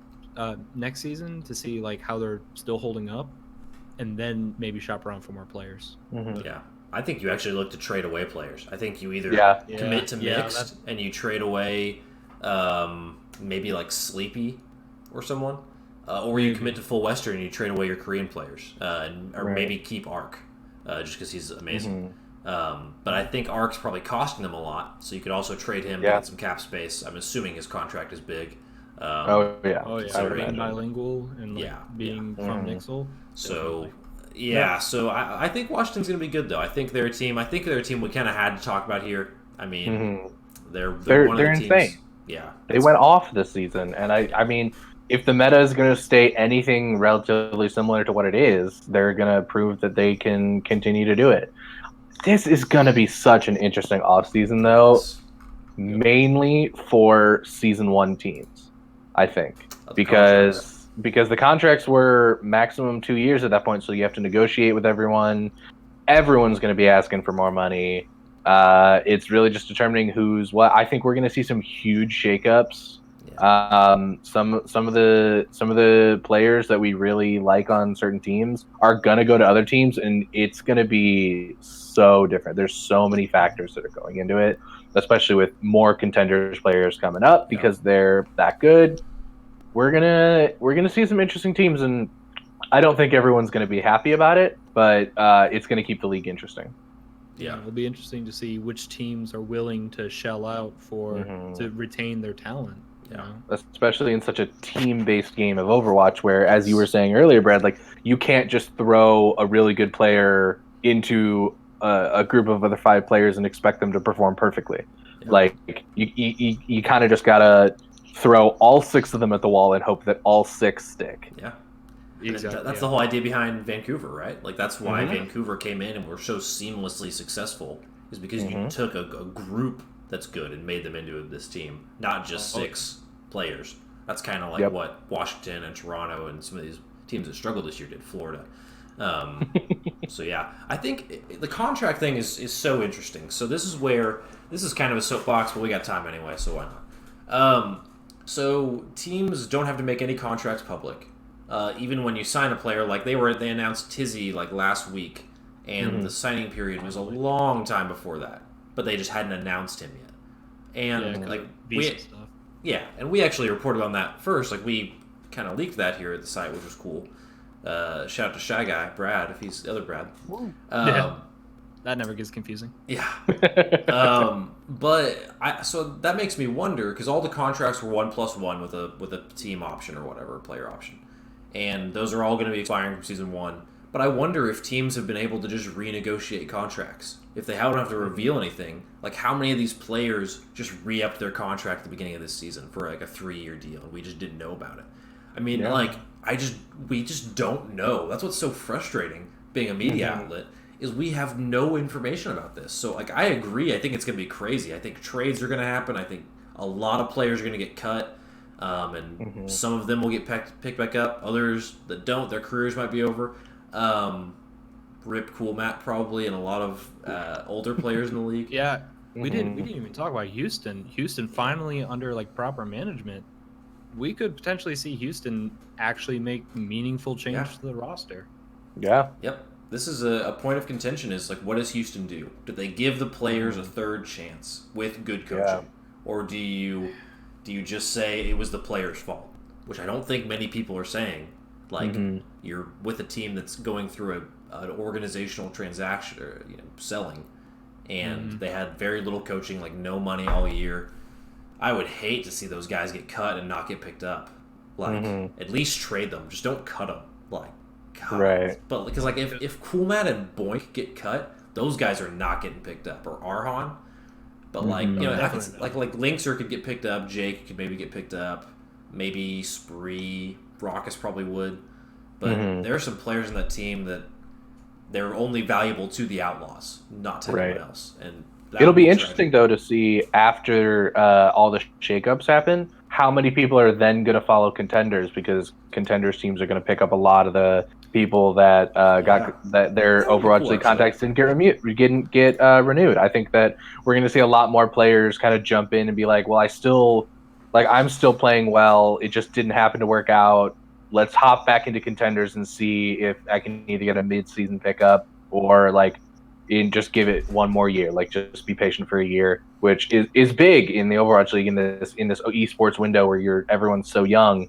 season to see like how they're still holding up, and then maybe shop around for more players. Yeah. I think you actually look to trade away players. I think you either commit to mixed and you trade away maybe like Sleepy or someone, or you commit to full Western and you trade away your Korean players, maybe keep Ark just because he's amazing. But I think Ark's probably costing them a lot, so you could also trade him to get some cap space. I'm assuming his contract is big. Being bilingual and being from Nixel. So. So I think Washington's going to be good, though. I think they're a team we kind of had to talk about here. I mean, they're one of the insane. Teams. Yeah. They went off this season, and I mean, if the meta is going to stay anything relatively similar to what it is, they're going to prove that they can continue to do it. This is going to be such an interesting offseason, though, mainly for Season 1 teams, I think, because the contracts were maximum 2 years at that point, so you have to negotiate with everyone. Everyone's going to be asking for more money. It's really just determining who's what. I think we're going to see some huge shakeups. Some of the players that we really like on certain teams are going to go to other teams, and it's going to be so different. There's so many factors that are going into it, especially with more contenders players coming up because they're that good. We're gonna see some interesting teams, and I don't think everyone's gonna be happy about it, but it's gonna keep the league interesting. Yeah, it'll be interesting to see which teams are willing to shell out to retain their talent. Especially in such a team-based game of Overwatch, where, as you were saying earlier, Brad, like you can't just throw a really good player into a group of other 5 players and expect them to perform perfectly. Like you kind of just gotta throw all 6 of them at the wall and hope that all 6 stick. Yeah. Exactly. That's the whole idea behind Vancouver, right? Like that's why Vancouver came in and were so seamlessly successful, is because you took a group that's good and made them into this team, not just 6 players. That's kind of like what Washington and Toronto and some of these teams that struggled this year did. Florida. So yeah, I think the contract thing is so interesting. So this is kind of a soapbox, but we got time anyway, so why not? So teams don't have to make any contracts public. Even when you sign a player, like they announced Tizzy like last week, and the signing period was a long time before that, but they just hadn't announced him yet. And like we actually reported on that first. Like we kind of leaked that here at the site, which was cool. Shout out to Shy Guy Brad, if he's the other Brad. That never gets confusing. Yeah. So that makes me wonder, because all the contracts were 1+1 with a team option or whatever, player option, and those are all going to be expiring from season 1. But I wonder if teams have been able to just renegotiate contracts. If they don't have to reveal anything, like how many of these players just re-upped their contract at the beginning of this season for like a 3-year deal, and we just didn't know about it. I mean, we just don't know. That's what's so frustrating being a media outlet, is we have no information about this. So like I agree, I think it's going to be crazy. I think trades are going to happen. I think a lot of players are going to get cut, and some of them will get picked back up. Others that don't, their careers might be over. Rip Cool Matt probably, and a lot of older players in the league. Yeah, we didn't even talk about Houston. Houston finally under like proper management. We could potentially see Houston actually make meaningful change to the roster. Yeah. Yep. This is a point of contention, is like, what does Houston do? Do they give the players a third chance with good coaching? Or do you just say it was the players' fault? Which I don't think many people are saying. Like, you're with a team that's going through an organizational transaction, or selling, and they had very little coaching, like no money all year. I would hate to see those guys get cut and not get picked up. Like, at least trade them. Just don't cut them. Like, God. Right. But because like if Coolmat and Boink get cut, those guys are not getting picked up, or Arhan. But like I could, like Linkser could get picked up. Jake could maybe get picked up. Maybe Spree, Raucus probably would. But there are some players in that team that they're only valuable to the Outlaws, not to anyone else. And it'll be interesting though to see after all the shakeups happen, how many people are then going to follow Contenders, because Contenders teams are going to pick up a lot of the people that that their Overwatch League contacts didn't get renewed. I think that we're going to see a lot more players kind of jump in and be like, well, I'm still playing well. It just didn't happen to work out. Let's hop back into Contenders and see if I can either get a mid-season pickup or just give it one more year. Like, just be patient for a year, which is big in the Overwatch League in this esports window where everyone's so young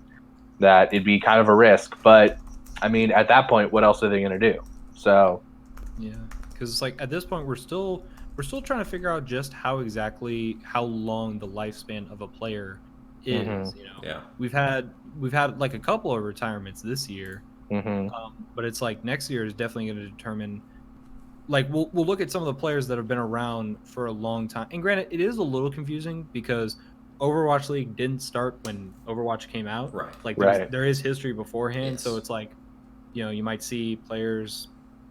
that it'd be kind of a risk. But I mean, at that point, what else are they going to do? So yeah, because it's like at this point we're still trying to figure out just how long the lifespan of a player is. We've had like a couple of retirements this year, but it's like next year is definitely going to determine. Like we'll look at some of the players that have been around for a long time, and granted, it is a little confusing because Overwatch League didn't start when Overwatch came out. Right. Like there is history beforehand, so it's like, you might see players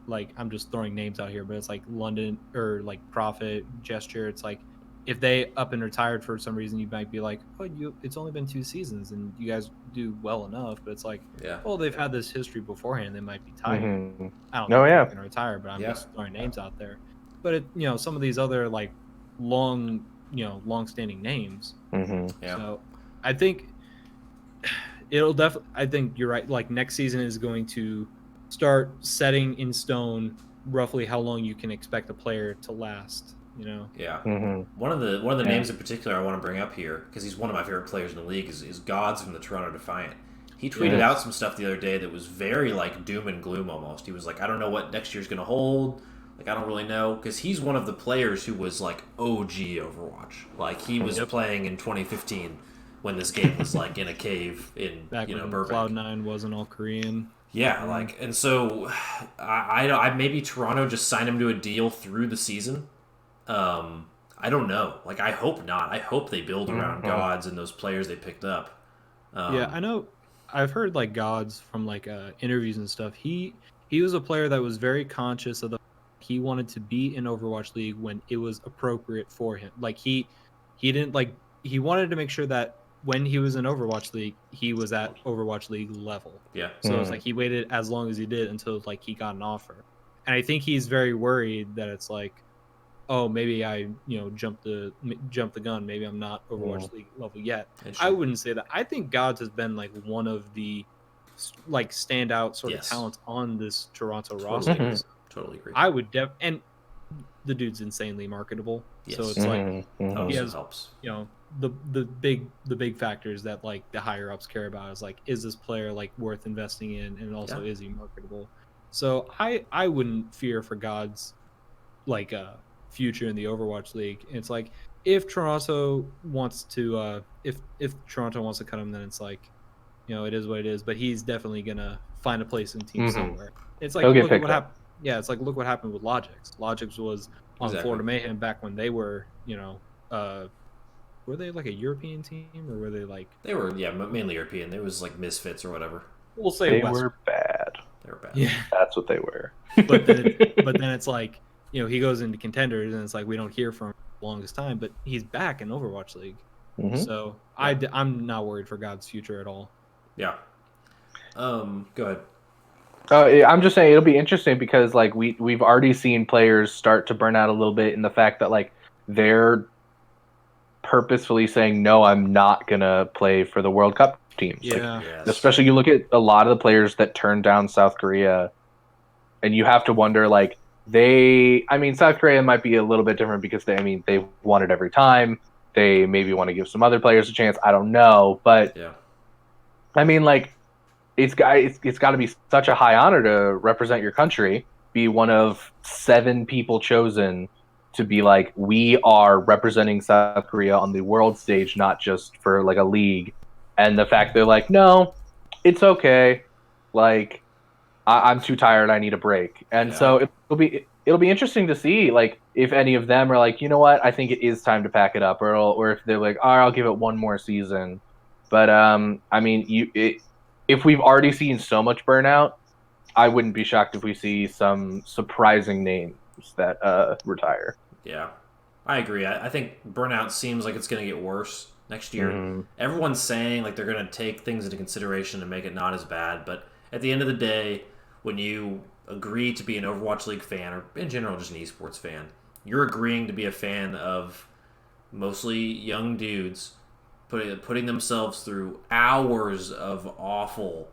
like, I'm just throwing names out here, but it's like London or like Prophet, Gesture. It's like if they up and retired for some reason, you might be like, oh, it's only been 2 seasons and you guys do well enough. But it's like, well, they've had this history beforehand. They might be tired. I don't know if they're going to retire, but I'm just throwing names out there. But some of these other like long-standing names. So I think I think you're right. Like next season is going to start setting in stone roughly how long you can expect a player to last. One of the names in particular I want to bring up here, because he's one of my favorite players in the league, is Gods from the Toronto Defiant. He tweeted out some stuff the other day that was very like doom and gloom almost. He was like, I don't know what next year's going to hold. Like, I don't really know, because he's one of the players who was like OG Overwatch. Like, he was playing in 2015 when this game was like in a cave in back when Burbank. Cloud9 wasn't all Korean. Yeah, like, and so I maybe Toronto just signed him to a deal through the season. I don't know. Like, I hope not. I hope they build around Gods and those players they picked up. I know I've heard like Gods from like interviews and stuff. He was a player that was very conscious of the he wanted to be in Overwatch League when it was appropriate for him. Like he didn't like he wanted to make sure that when he was in Overwatch League, he was at Overwatch League level. Yeah. So it's like he waited as long as he did until like he got an offer. And I think he's very worried that it's like, oh, maybe I, jumped the gun. Maybe I'm not Overwatch League level yet. I wouldn't say that. I think Gods has been like one of the like standout sort of talents on this Toronto roster. Totally agree. I would and the dude's insanely marketable. Yes. So it's like he has, helps. The big factors that like the higher ups care about is like, is this player like worth investing in, and also is he marketable? So I wouldn't fear for God's like future in the Overwatch League. It's like if Toronto wants to if Toronto wants to cut him, then it's like, it is what it is. But he's definitely gonna find a place in team somewhere. It's like look at what happened. Yeah, it's like look what happened with Logix. Logix was on Florida Mayhem back when they were, were they like a European team, or were they like? They were, mainly European. There was like Misfits or whatever. We'll say they were bad. They were bad. Yeah, that's what they were. but then it's like, he goes into contenders, and it's like we don't hear from him the longest time, but he's back in Overwatch League. So I'm not worried for God's future at all. Yeah. Go ahead. I'm just saying it'll be interesting because like we've already seen players start to burn out a little bit in the fact that like they're purposefully saying, no, I'm not gonna play for the World Cup teams. Yeah. Like, especially you look at a lot of the players that turned down South Korea, and you have to wonder like South Korea might be a little bit different because they've won it every time. They maybe want to give some other players a chance. I don't know, but like. It's got to be such a high honor to represent your country, be one of 7 people chosen to be like, we are representing South Korea on the world stage, not just for like a league. And the fact they're like, no, it's okay. Like, I'm too tired. I need a break. And so it'll be interesting to see like if any of them are like, you know what, I think it is time to pack it up, or if they're like, all right, I'll give it one more season. But if we've already seen so much burnout, I wouldn't be shocked if we see some surprising names that retire. Yeah, I agree. I think burnout seems like it's going to get worse next year. Everyone's saying like they're going to take things into consideration and make it not as bad. But at the end of the day, when you agree to be an Overwatch League fan, or in general just an esports fan, you're agreeing to be a fan of mostly young dudes putting themselves through hours of awful,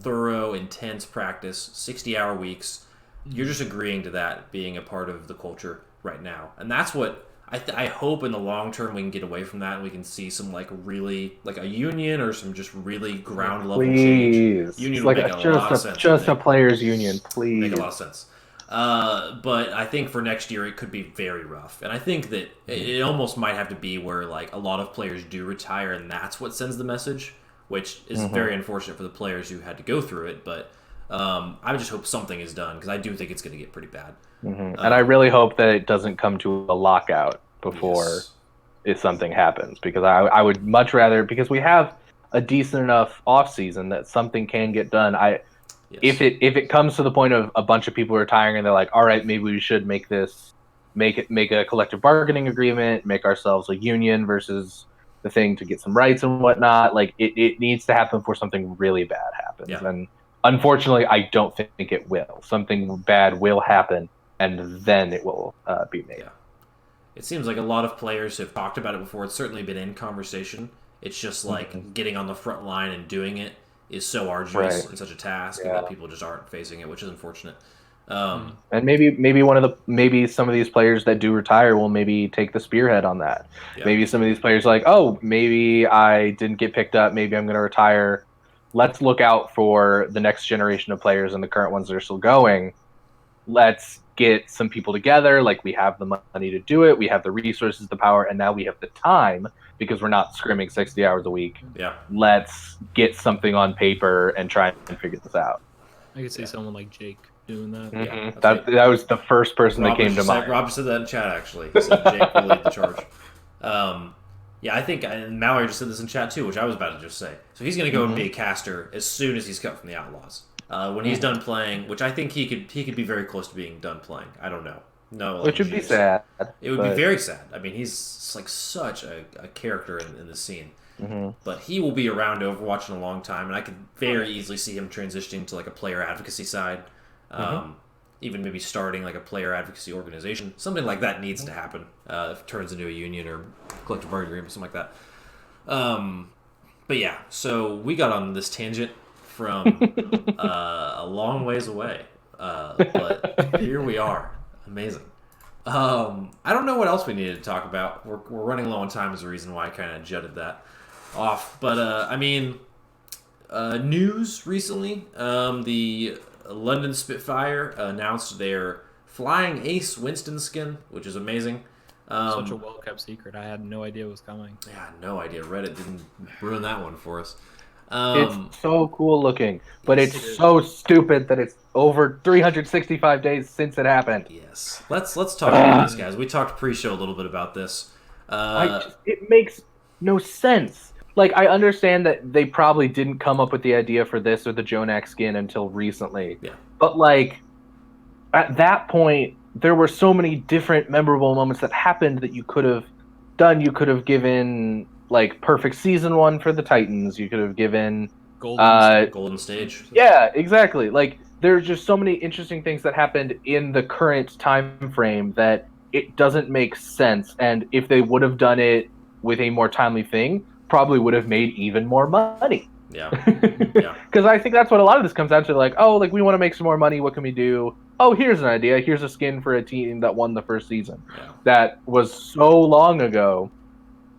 thorough, intense practice, 60-hour weeks. You're just agreeing to that being a part of the culture right now. And that's what I hope in the long term we can get away from that and we can see some like really like a union or some just really ground level change. Union like would make a lot of sense. Just a players union, please. Make a lot of sense. But I think for next year it could be very rough, and I think that it almost might have to be where like a lot of players do retire, and that's what sends the message, which is very unfortunate for the players who had to go through it. But I just hope something is done because I do think it's going to get pretty bad. And I really hope that it doesn't come to a lockout before if something happens, because I would much rather, because we have a decent enough off season that something can get done. If it comes to the point of a bunch of people retiring and they're like, all right, maybe we should make a collective bargaining agreement, make ourselves a union versus the thing to get some rights and whatnot. Like it needs to happen before something really bad happens. Yeah. And unfortunately, I don't think it will. Something bad will happen, and then it will be made. Yeah. It seems like a lot of players have talked about it before. It's certainly been in conversation. It's just like getting on the front line and doing it is so arduous and such a task that people just aren't facing it, which is unfortunate. And maybe some of these players that do retire will maybe take the spearhead on that. Yeah. Maybe some of these players are like, oh, maybe I didn't get picked up. Maybe I'm going to retire. Let's look out for the next generation of players and the current ones that are still going. Let's get some people together. Like, we have the money to do it. We have the resources, the power, and now we have the time because we're not scrimming 60 hours a week. Yeah. Let's get something on paper and try and figure this out. I could see someone like Jake doing that. Mm-hmm. That was the first person that came to mind. Rob said that in chat, actually. He said Jake will lead the charge. Yeah, I think, and Mallory just said this in chat too, which I was about to just say. So he's going to go and be Mm-hmm. a caster as soon as he's cut from the Outlaws. When he's done playing, which I think he could be very close to being done playing. I don't know. No, like Which would be juice. sad. It would be But very sad. I mean, he's like such a character in the scene. mhm. But he will be around Overwatch in a long time, and I could very easily see him transitioning to like a player advocacy side. Even maybe starting like a player advocacy organization. Something like that needs to happen if it turns into a union or collective bargaining agreement, something like that. But yeah, so we got on this tangent from a long ways away, but here we are. Amazing. I don't know what else we needed to talk about. We're running low on time is the reason why I kind of jutted that off. But I mean, news recently, the London Spitfire announced their Flying Ace Winston skin, which is amazing. Such a well-kept secret. I had no idea it was coming. Yeah, no idea. Reddit didn't ruin that one for us. It's so cool looking, but yes, it's so stupid that it's over 365 days since it happened. Yes. Let's talk about this, guys. We talked pre-show a little bit about this. It makes no sense. Like, I understand that they probably didn't come up with the idea for this or the Jonak skin until recently. Yeah. But, like, at that point, there were so many different memorable moments that happened that you could have done. You could have given, like, perfect season 1 for the Titans. You could have given... Golden Stage. Yeah, exactly. Like, there's just so many interesting things that happened in the current time frame that it doesn't make sense. And if they would have done it with a more timely thing, probably would have made even more money. Yeah. Yeah. Because I think that's what a lot of this comes down to. Like, oh, like, we want to make some more money. What can we do? Oh, here's an idea. Here's a skin for a team that won the first season. Yeah. That was so long ago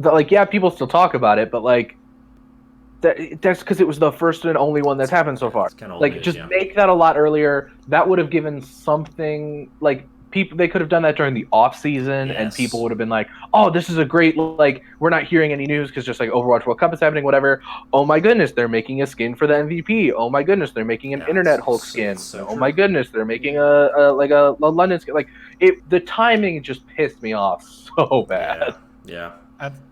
that, like, yeah, people still talk about it, but, like, that's because it was the first and only one that's happened so far. Like, just make that a lot earlier. That would have given something, like, people, they could have done that during the off season, and people would have been like, oh, this is a great, like, we're not hearing any news because just like Overwatch World Cup is happening, whatever. Oh my goodness, they're making a skin for the MVP. Oh my goodness, they're making an internet Hulk skin. Oh my goodness, they're making a London skin. Like, the timing just pissed me off so bad. Yeah.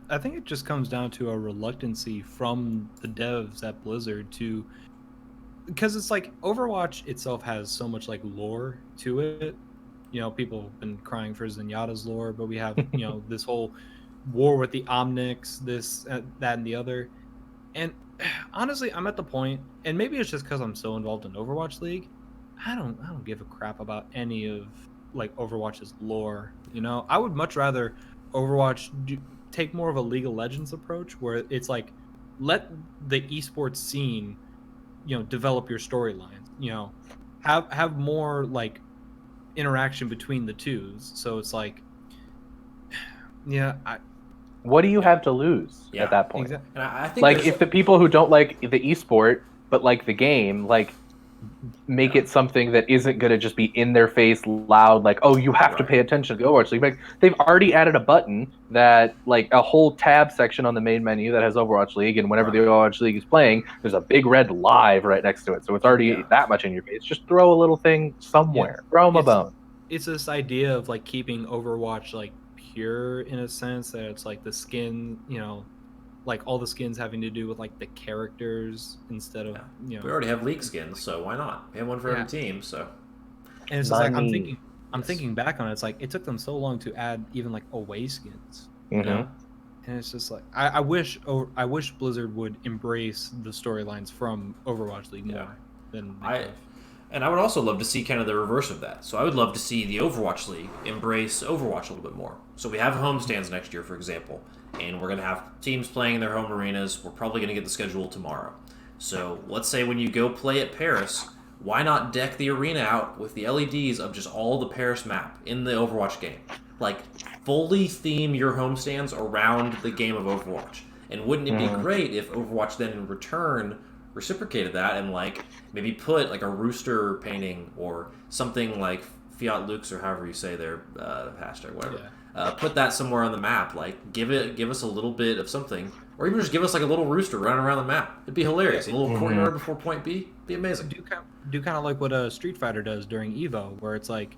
I think it just comes down to a reluctancy from the devs at Blizzard to, because it's like Overwatch itself has so much like lore to it. You know, people have been crying for Zenyatta's lore, but we have, you know, this whole war with the Omnics, this, that, and the other. And honestly, I'm at the point, and maybe it's just because I'm so involved in Overwatch League, I don't give a crap about any of like Overwatch's lore. You know, I would much rather Overwatch take more of a League of Legends approach, where it's like, let the esports scene, you know, develop your storylines. You know, have more like interaction between the twos. So it's like, yeah, what do you have to lose at that point? Exactly. And I think like, if the people who don't like the esport but like the game, like, make it something that isn't going to just be in their face loud, like, oh, you have to pay attention to the Overwatch League. Like, they've already added a button that, like, a whole tab section on the main menu that has Overwatch League, and whenever the Overwatch League is playing, there's a big red live right next to it, so it's already that much in your face. Just throw a little thing somewhere. Throw them a bone. It's this idea of like keeping Overwatch like pure, in a sense that it's like the skin, you know, like all the skins having to do with like the characters instead of, you know, we already have league skins, so why not? We have one for every team, so. And it's just like, I'm thinking back on it, it's like it took them so long to add even like away skins, you know? And it's just like, I wish Blizzard would embrace the storylines from Overwatch League more than and I would also love to see kind of the reverse of that. So I would love to see the Overwatch League embrace Overwatch a little bit more. So we have homestands next year, for example, and we're going to have teams playing in their home arenas. We're probably going to get the schedule tomorrow. So let's say when you go play at Paris, why not deck the arena out with the LEDs of just all the Paris map in the Overwatch game? Like, fully theme your homestands around the game of Overwatch. And wouldn't it be great if Overwatch then in return reciprocated that and like maybe put like a rooster painting or something like Fiat Lux or however you say their hashtag, whatever. Put that somewhere on the map. Like give us a little bit of something, or even just give us like a little rooster running around the map. It'd be hilarious. A little courtyard before point B. Be amazing. Do kind of like what a Street Fighter does during Evo, where it's like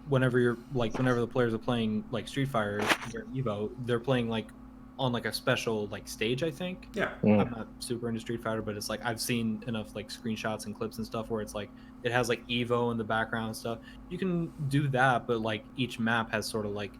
whenever the players are playing like Street Fighter during Evo, they're playing like on like a special like stage, I think. Yeah. I'm not super into Street Fighter, but it's like I've seen enough like screenshots and clips and stuff where it's like it has like Evo in the background and stuff. You can do that, but like each map has sort of like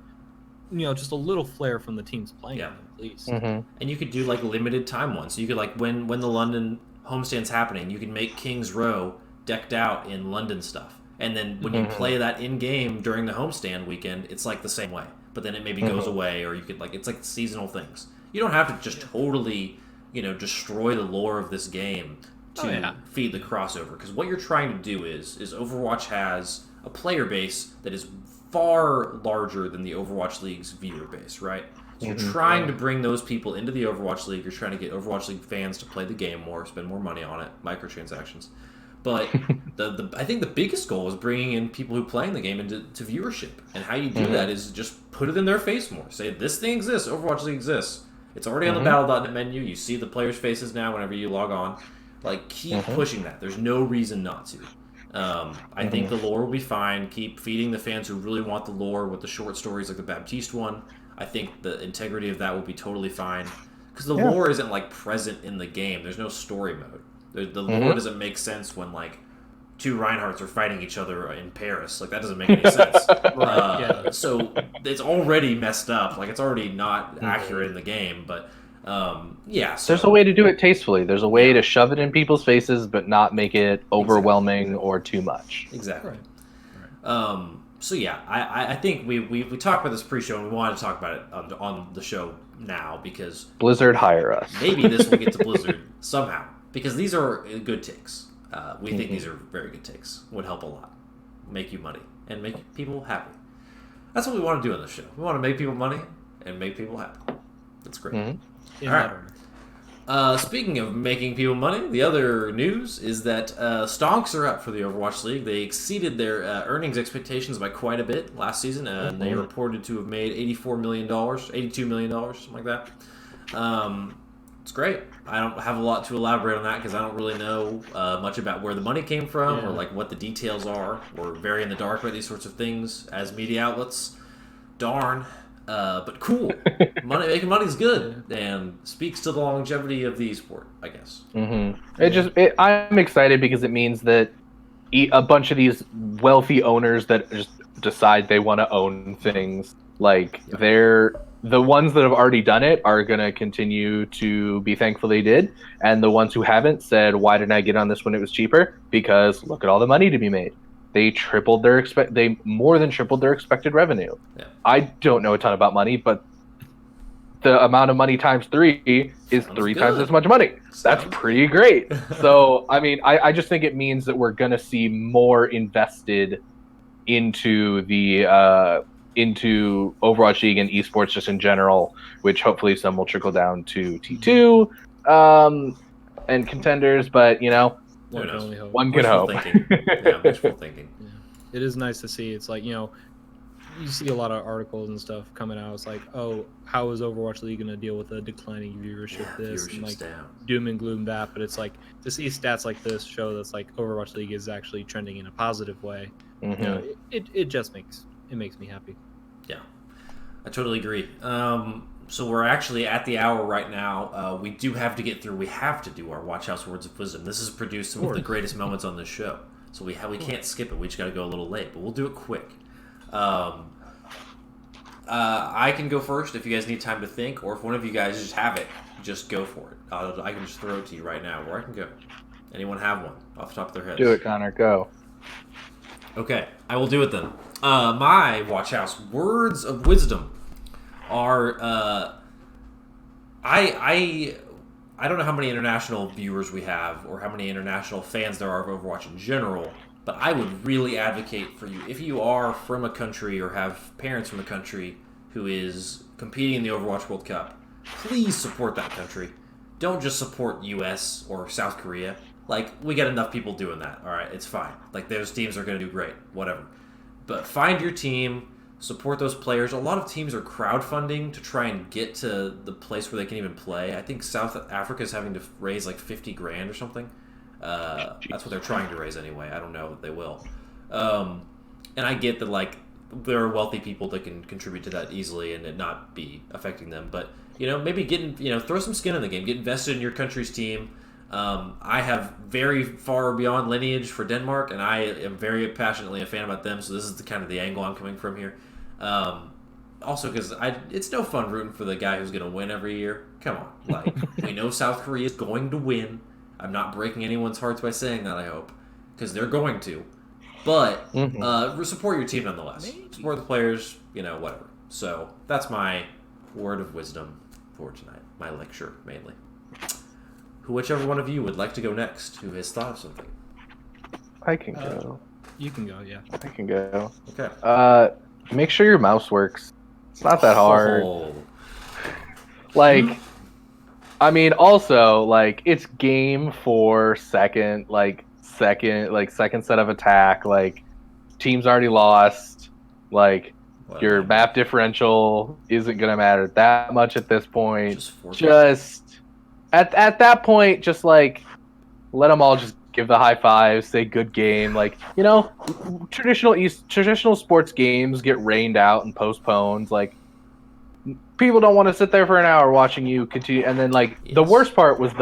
just a little flair from the teams playing Yeah. them, at least. And you could do like limited time ones. So you could like when the London homestand's happening, you can make King's Row decked out in London stuff. And then when you play that in game during the homestand weekend, it's like the same way. But then it maybe goes away, or you could like it's like seasonal things. You don't have to just totally, destroy the lore of this game to feed the crossover. Because what you're trying to do is Overwatch has a player base that is far larger than the Overwatch League's viewer base, right? So you're trying to bring those people into the Overwatch League. You're trying to get Overwatch League fans to play the game more, spend more money on it, microtransactions. But I think the biggest goal is bringing in people who play in the game into viewership. And how you do that is just put it in their face more. Say, this thing exists, Overwatch League exists. It's already on the Battle.net menu. You see the players' faces now whenever you log on. Like, keep pushing that. There's no reason not to. I think the lore will be fine. Keep feeding the fans who really want the lore with the short stories like the Baptiste one. I think the integrity of that will be totally fine. Because the lore isn't, like, present in the game. There's no story mode. The lore doesn't make sense when, like, two Reinhardts are fighting each other in Paris. Like, that doesn't make any sense. So it's already messed up. Like, it's already not accurate in the game. But, so. There's a way to do it tastefully. There's a way to shove it in people's faces, but not make it overwhelming or too much. Exactly. So, yeah, I think we talked about this pre-show, and we wanted to talk about it on the show now, because Blizzard, hire us. maybe this will get to Blizzard somehow. Because these are good takes. We think these are very good takes. Would help a lot. Make you money. And make people happy. That's what we want to do on this show. We want to make people money and make people happy. That's great. All right. Speaking of making people money, the other news is that stonks are up for the Overwatch League. They exceeded their earnings expectations by quite a bit last season. And they reported to have made $84 million, $82 million, something like that. It's great. I don't have a lot to elaborate on that because I don't really know much about where the money came from or like what the details are. We're very in the dark about these sorts of things as media outlets. Darn. But cool. Making money is good and speaks to the longevity of the esport, I guess. I'm excited because it means that a bunch of these wealthy owners that just decide they want to own things, like the ones that have already done it are going to continue to be thankful they did. And the ones who haven't said, why didn't I get on this when it was cheaper? Because look at all the money to be made. They more than tripled their expected revenue. Yeah. I don't know a ton about money, but the amount of money times 3 is three times as much money. That's pretty great. So, I mean, I just think it means that we're going to see more invested into into Overwatch League and esports just in general, which hopefully some will trickle down to T2 and contenders, but one can hope. Wishful thinking. Yeah. It is nice to see. It's like, you see a lot of articles and stuff coming out. It's like, oh, how is Overwatch League going to deal with a declining viewership this and like down. Doom and gloom that, but it's like to see stats like this show that's like Overwatch League is actually trending in a positive way. It just makes me happy. Yeah, I totally agree. So we're actually at the hour right now. We do have to get through. We have to do our WatchHaus Words of Wisdom. This has produced some of the greatest moments on this show. So we can't skip it. We just got to go a little late, but we'll do it quick. I can go first if you guys need time to think, or if one of you guys just have it, just go for it. I can just throw it to you right now, or I can go. Anyone have one off the top of their heads? Do it, Connor. Go. Okay, I will do it then. My WatchHaus Words of Wisdom are I don't know how many international viewers we have or how many international fans there are of Overwatch in general, but I would really advocate for you, if you are from a country or have parents from a country who is competing in the Overwatch World Cup, please support that country. Don't just support US or South Korea. Like, we got enough people doing that, all right? It's fine. Like, those teams are going to do great, whatever. But find your team, support those players. A lot of teams are crowdfunding to try and get to the place where they can even play. I think South Africa is having to raise like $50,000 or something. That's what they're trying to raise anyway. I don't know if they will. And I get that, like, there are wealthy people that can contribute to that easily and it not be affecting them. But maybe throw some skin in the game, get invested in your country's team. I have very far beyond lineage for Denmark, and I am very passionately a fan about them. So this is the angle I'm coming from here. Also, because it's no fun rooting for the guy who's going to win every year. Come on, we know South Korea is going to win. I'm not breaking anyone's hearts by saying that. I hope, because they're going to. But support your team nonetheless. Maybe. Support the players. Whatever. So that's my word of wisdom for tonight. My lecture mainly. Whichever one of you would like to go next, who has thought of something? I can go. You can go, yeah. I can go. Okay. Make sure your mouse works. It's not that hard. Oh. Also, it's game for second set of attack. Team's already lost. Your map differential isn't gonna matter that much at this point. Just at that point, just let them all just give the high fives, say good game. Traditional sports games get rained out and postponed. People don't want to sit there for an hour watching you continue. And then the worst part was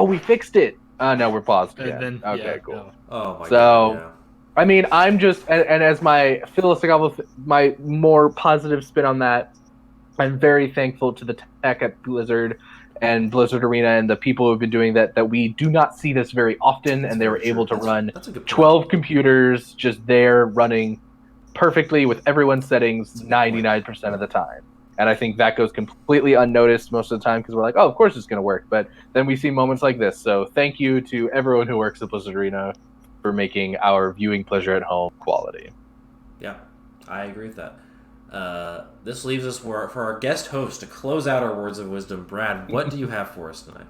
we fixed it. No, we're paused again. Okay, cool. No. Oh my god. So, I'm just and as my my more positive spin on that, I'm very thankful to the tech at Blizzard and Blizzard Arena and the people who have been doing that we do not see this very often. And they were able to run 12 computers just there running perfectly with everyone's settings 99% of the time. And I think that goes completely unnoticed most of the time because we're like, oh, of course it's going to work. But then we see moments like this. So thank you to everyone who works at Blizzard Arena for making our viewing pleasure at home quality. Yeah, I agree with that. This leaves us for our guest host to close out our words of wisdom. Brad, what do you have for us tonight?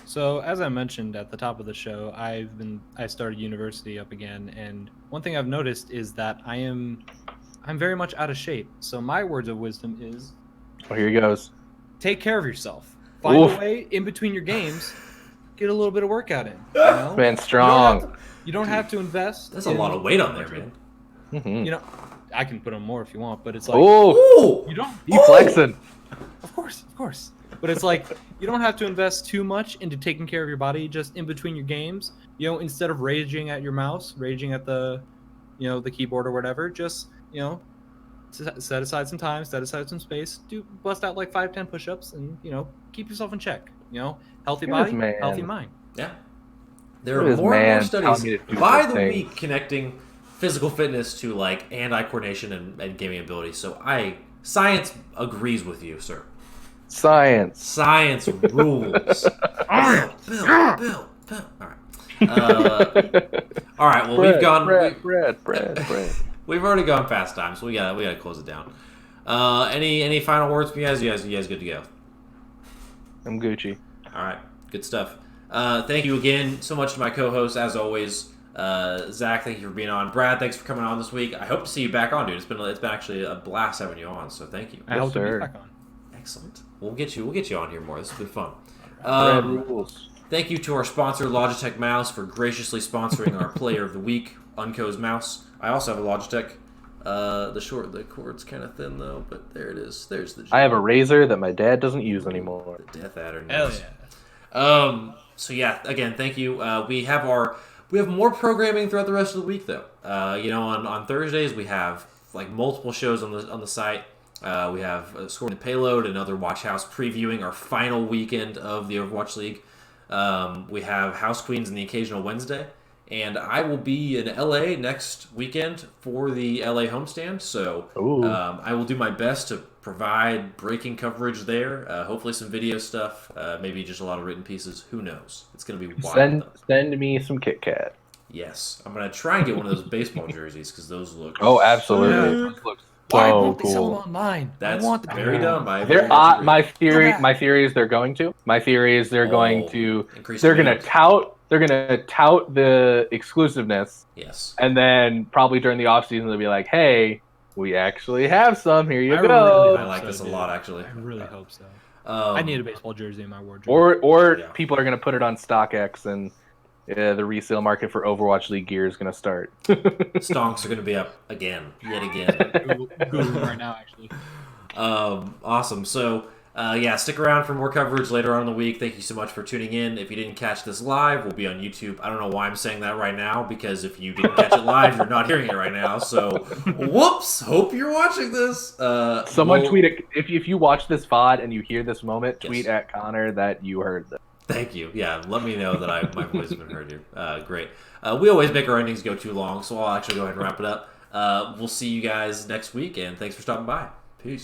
So, as I mentioned at the top of the show, I started university up again, and one thing I've noticed is that I'm very much out of shape. So my words of wisdom is, here he goes. Take care of yourself. Find a way in between your games, get a little bit of workout in. Man, strong. You don't have to invest. That's a lot of weight on there, man. Mm-hmm. I can put on more if you want, but it's you don't. You flexing. Of course. But it's you don't have to invest too much into taking care of your body just in between your games. Instead of raging at your mouse, raging at the keyboard or whatever, just set aside some time, set aside some space, bust out 5-10 push-ups, and keep yourself in check. Healthy body, healthy mind. Yeah. There are more and more studies by the week connecting physical fitness to hand-eye coordination and gaming ability. So science agrees with you, sir. Science rules. Bill. All right. Well, we've gone. Bread. We've already gone past time, so we gotta close it down. Any final words from you guys? You guys good to go? I'm Gucci. All right, good stuff. Thank you again so much to my co-host, as always. Zach, thank you for being on. Brad, thanks for coming on this week. I hope to see you back on, dude. It's been actually a blast having you on. So thank you. I hope to be back on. Excellent. We'll get you on here more. This has been fun. Brad rules. Thank you to our sponsor, Logitech Mouse, for graciously sponsoring our Player of the Week, Unco's Mouse. I also have a Logitech. The cord's kind of thin though, but there it is. There's the. I have a razor that my dad doesn't use anymore. The Death Adder. Hell yeah. So yeah, again, thank you. We have more programming throughout the rest of the week though. On Thursdays we have multiple shows on the site. We have Scoring the Payload and other WatchHaus previewing our final weekend of the Overwatch League. We have House Queens on the occasional Wednesday. And I will be in LA next weekend for the LA homestand. So I will do my best to provide breaking coverage there. Hopefully some video stuff. Maybe just a lot of written pieces. Who knows? It's going to be wild. Send me some Kit Kat. Yes. I'm going to try and get one of those baseball jerseys because those look... Oh, absolutely. Those look Why won't they sell cool. them online? That's I want the very dumb. My theory is they're going to. My theory is they're going to. They're going to tout. They're going to tout the exclusiveness. Yes. And then probably during the off season they'll be like, "Hey, we actually have some. Here you go." Really I like this a lot, actually. I really hope so. I need a baseball jersey in my wardrobe. Or people are going to put it on StockX and. The resale market for Overwatch League gear is going to start. Stonks are going to be up yet again. Google right now, actually. Awesome. So Yeah, stick around for more coverage later on in the week. Thank you so much for tuning in. If you didn't catch this live, we'll be on YouTube. I don't know why I'm saying that right now, because if you didn't catch it live, you're not hearing it right now. So, whoops. Hope you're watching this. Someone tweet it. If you watch this VOD and you hear this moment, tweet Yes. at Connor that you heard this. Thank you. Yeah, let me know that my voice has been heard here. Great. We always make our endings go too long, so I'll actually go ahead and wrap it up. We'll see you guys next week, and thanks for stopping by. Peace.